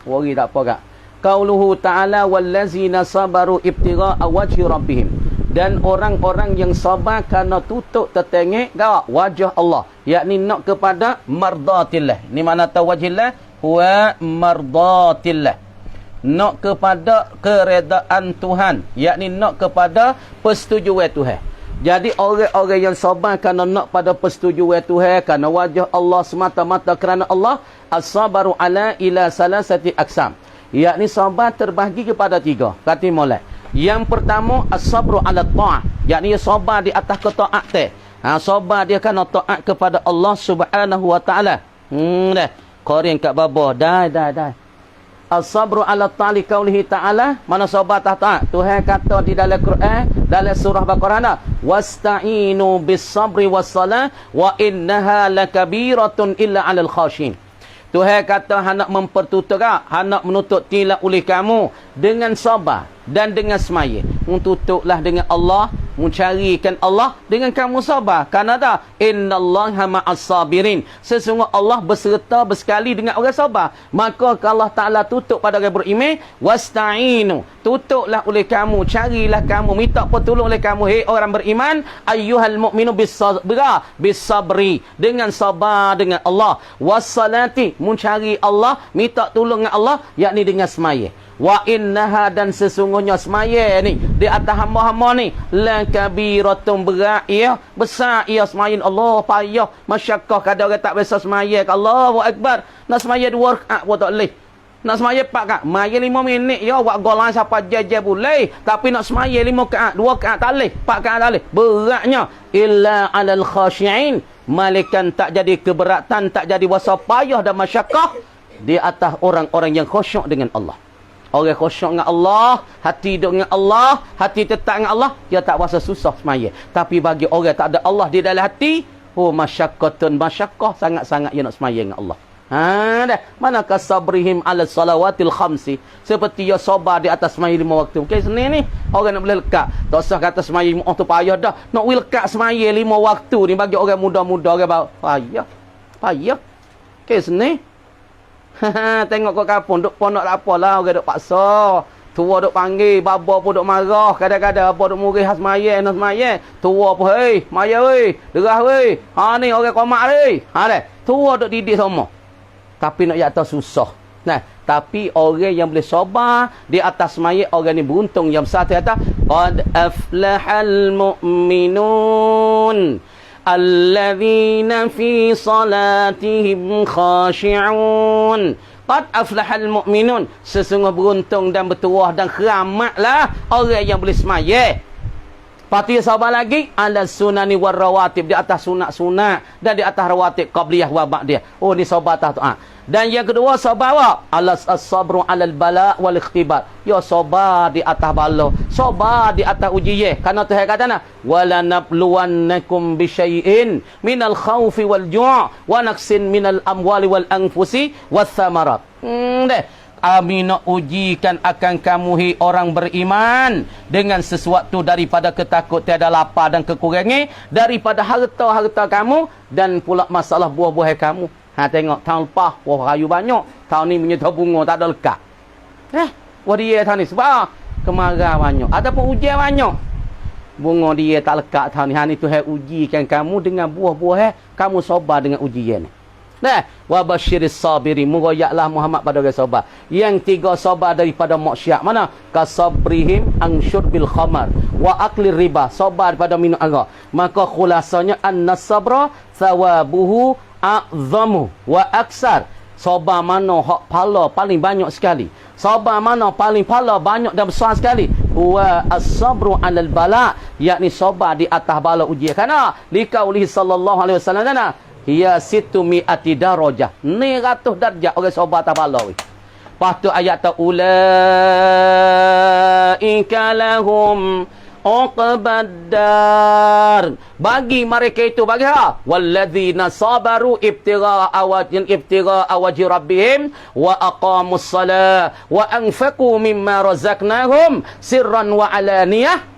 worry tak apa kak. Qauluhu ta'ala wallazina sabaru ibtigha'a wajhi rabbihim, dan orang-orang yang sabar kerana tutup tertengok wajah Allah, yakni nak kepada mardatillah. Ni makna tawajjillah huwa mardatillah, nak kepada keredaan Tuhan, yakni nak kepada persetujuan Tuhan. Jadi orang-orang yang sabar kerana nak pada persetujuan Tuhan, kerana wajah Allah, semata-mata kerana Allah, as-sabaru ala ila salasati aqsam, yakni sabar terbahagi kepada tiga kategori. Yang pertama as-sabru ala ta'ah, yakni sabar di atas ketaatan. Sabar dia kerana taat kepada Allah Subhanahu wa taala. Dah Korean kat bawah dah as-sabru ala ta'ali qaulihi ta'ala, mana sabar taat. Tuhan kata di dalam Quran dalam surah Baqarah, wasta'inu bis-sabri was-salah wa innaha lakabiratun illa 'alal khashin. Tuhan kata hendak mempertutup, hendak menutup tilap oleh kamu dengan sabar dan dengan semaya. Tutuplah dengan Allah, mencarikan Allah dengan kamu sabar. Kerana dah innallaha ma'as sabirin, sesungguhnya Allah berserta bersekali dengan orang sabar. Maka Allah Taala tutup pada orang beriman, wasta'inu, tutuplah oleh kamu, carilah kamu, minta pertolongan oleh kamu, hei orang beriman, ayyuhal mu'minu bis-sabri, dengan sabar dengan Allah, wassalati, mencari Allah, minta tolong dengan Allah, yakni dengan semaya. Wa innaha, dan sesungguhnya semaya ni di atas hamba-hamba ni, la kabiratun, berat ia, besar ia semaya. Allah payah masyakkah, kadang orang tak biasa semaya. Allahu akbar, nak semaya 2 rakaat pun tak boleh. Nak semaya 4 rakaat, maya 5 minit ya, buat golan siapa jajan boleh. Tapi nak semaya 5 rakaat, 2 rakaat tak boleh, 4 rakaat tak boleh. Beratnya illa alal khashi'in, malaikat tak jadi keberatan, tak jadi wasa payah dan masyakkah di atas orang-orang yang khusyuk dengan Allah. Orang khusyuk dengan Allah, hati duduk dengan Allah, hati tetap dengan Allah, dia tak rasa susah semaya. Tapi bagi orang tak ada Allah di dalam hati, masyakkatun masyakkah, sangat-sangat dia nak semaya dengan Allah. Dah. Manakah sabrihim ala salawatil khamsi, seperti dia sabar di atas semaya 5 waktu. Okey, seni ni orang nak boleh lekat. Tak usah kata semaya 5 waktu payah dah. Nak boleh lekat semaya 5 waktu ni bagi orang muda-muda, orang baru payah. Okey, seni. Tengok kat kampung duk ponok tak apalah, orang duk paksa. Tua duk panggil, baba pun duk marah. Kadang-kadang apa duk murih semaya, nak semaya. Tua pun, "Hei, maya weh, derah weh. Ni orang qomak weh." Dah. Tua duk didik semua. Tapi nak jatuh susah. Nah, tapi orang yang boleh sabar di atas mayat, orang ni beruntung. Yang satu kata, qad aflahal mu'minun alladzina fi salatihim khashi'un. Qad aflahal mu'minun, sesungguh beruntung dan bertuah dan keramatlah orang yang boleh semayat. Pati sabar lagi ala sunani war rawatib, di atas sunat-sunat dan di atas rawatib qabliyah wa ba'diyah. Oh, ni sabar atas doa. Dan yang kedua sabar apa? Alas as-sabru alal bala wal ikhtibar. Ya sabar di atas bala, sabar di atas ujian. Karena Tuhan kata nak wala nabluwannakum bi syai'in minal khaufi wal ju' wa naqsin minal amwali wal anfusi wath thamarat. Kami nak ujikan akan kamu orang beriman dengan sesuatu daripada ketakut tiada lapar dan kekurangan, daripada harta-harta kamu dan pula masalah buah-buah kamu. Tengok tahun lepas buah kayu banyak, tahun ni menyerta bunga tak ada lekat. Dia tahun ni sebab kemarau banyak ataupun ujian banyak, bunga dia tak lekat tahun ni. Ni Tuhan ujikan kamu dengan buah-buah kamu sabar dengan ujian ni. Wa basyiris sabirin, murayaklah Muhammad pada orang sabar. Yang tiga sabar daripada maksiat mana? Kasabrihim an syurbil khamar wa aklir riba, sabar daripada minum arak. Maka khulasanya an-nasabra thawabuhu a'zamu wa aksar. Sabar mana hak pahala paling banyak sekali, sabar mana paling pahala banyak dan besar sekali. Wa as-sabru 'alal bala, yakni sabar di atas bala ujian. Karena liqauli sallallahu alaihi wasallam dana hiya situ mi'ati darajah, 100 darjah orang sabar atas bala. Lepas tu ayat ta ulaika lahum uqbaddar, bagi mereka itu bagi walladzina sabaru ibtigha awajhi rabbihim wa aqamus salah wa anfaqu mimma razaqnahum sirran wa alaniyah.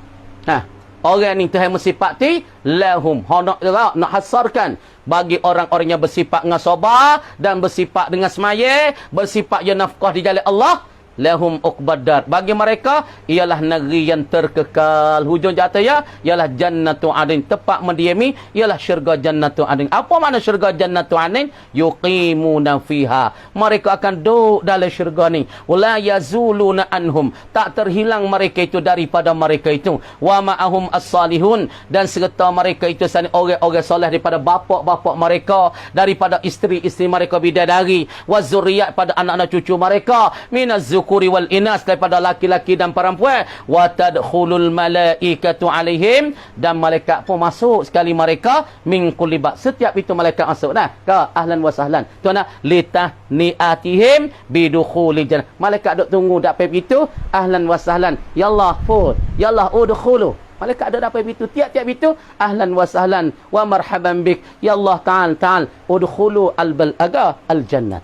Orang ni Tuhan mensifati lahum, nak hasarkan bagi orang-orang yang bersifat dengan sabar dan bersifat dengan semaya, bersifat yang nafkah di jalan Allah, lahum uqbaddar, bagi mereka ialah negeri yang terkekal. Hujung jatuhnya ialah jannatu adin, tempat mendiami ialah syurga jannatu adin. Apa makna syurga jannatu adin? Yuqimuna fiha, mereka akan duduk dalam syurga ni. Wala yazuluna anhum, tak terhilang mereka itu daripada mereka itu. Wa ma'ahum as-salihun, dan serta mereka itu orang-orang soleh daripada bapak-bapak mereka, daripada isteri-isteri mereka bidadari, wa zurriyat, pada anak-anak cucu mereka, minaz zukuri wal inas, daripada laki-laki dan perempuan. Wa tadkhulul malaikatu alaihim, dan malaikat pun masuk sekali mereka, min kulli bab, setiap itu malaikat masuk ka ahlan wa sahlan. Tu litahniatihim bidukhuli jannah, malaikat duk tunggu dak itu ahlan wa sahlan, yallah fut, yallah udkhulu. Malaikat ada dapat itu, tiap-tiap itu ahlan wa sahlan wa marhaban bik, yallah ta'al udkhulu al-balagha al-jannah.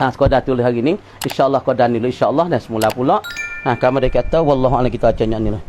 Sekadar tulis hari ni, insya-Allah sekadar ni, insya-Allah dah semula pula. Kamu dia kata wallahu a'lam, kita acanya ni lah.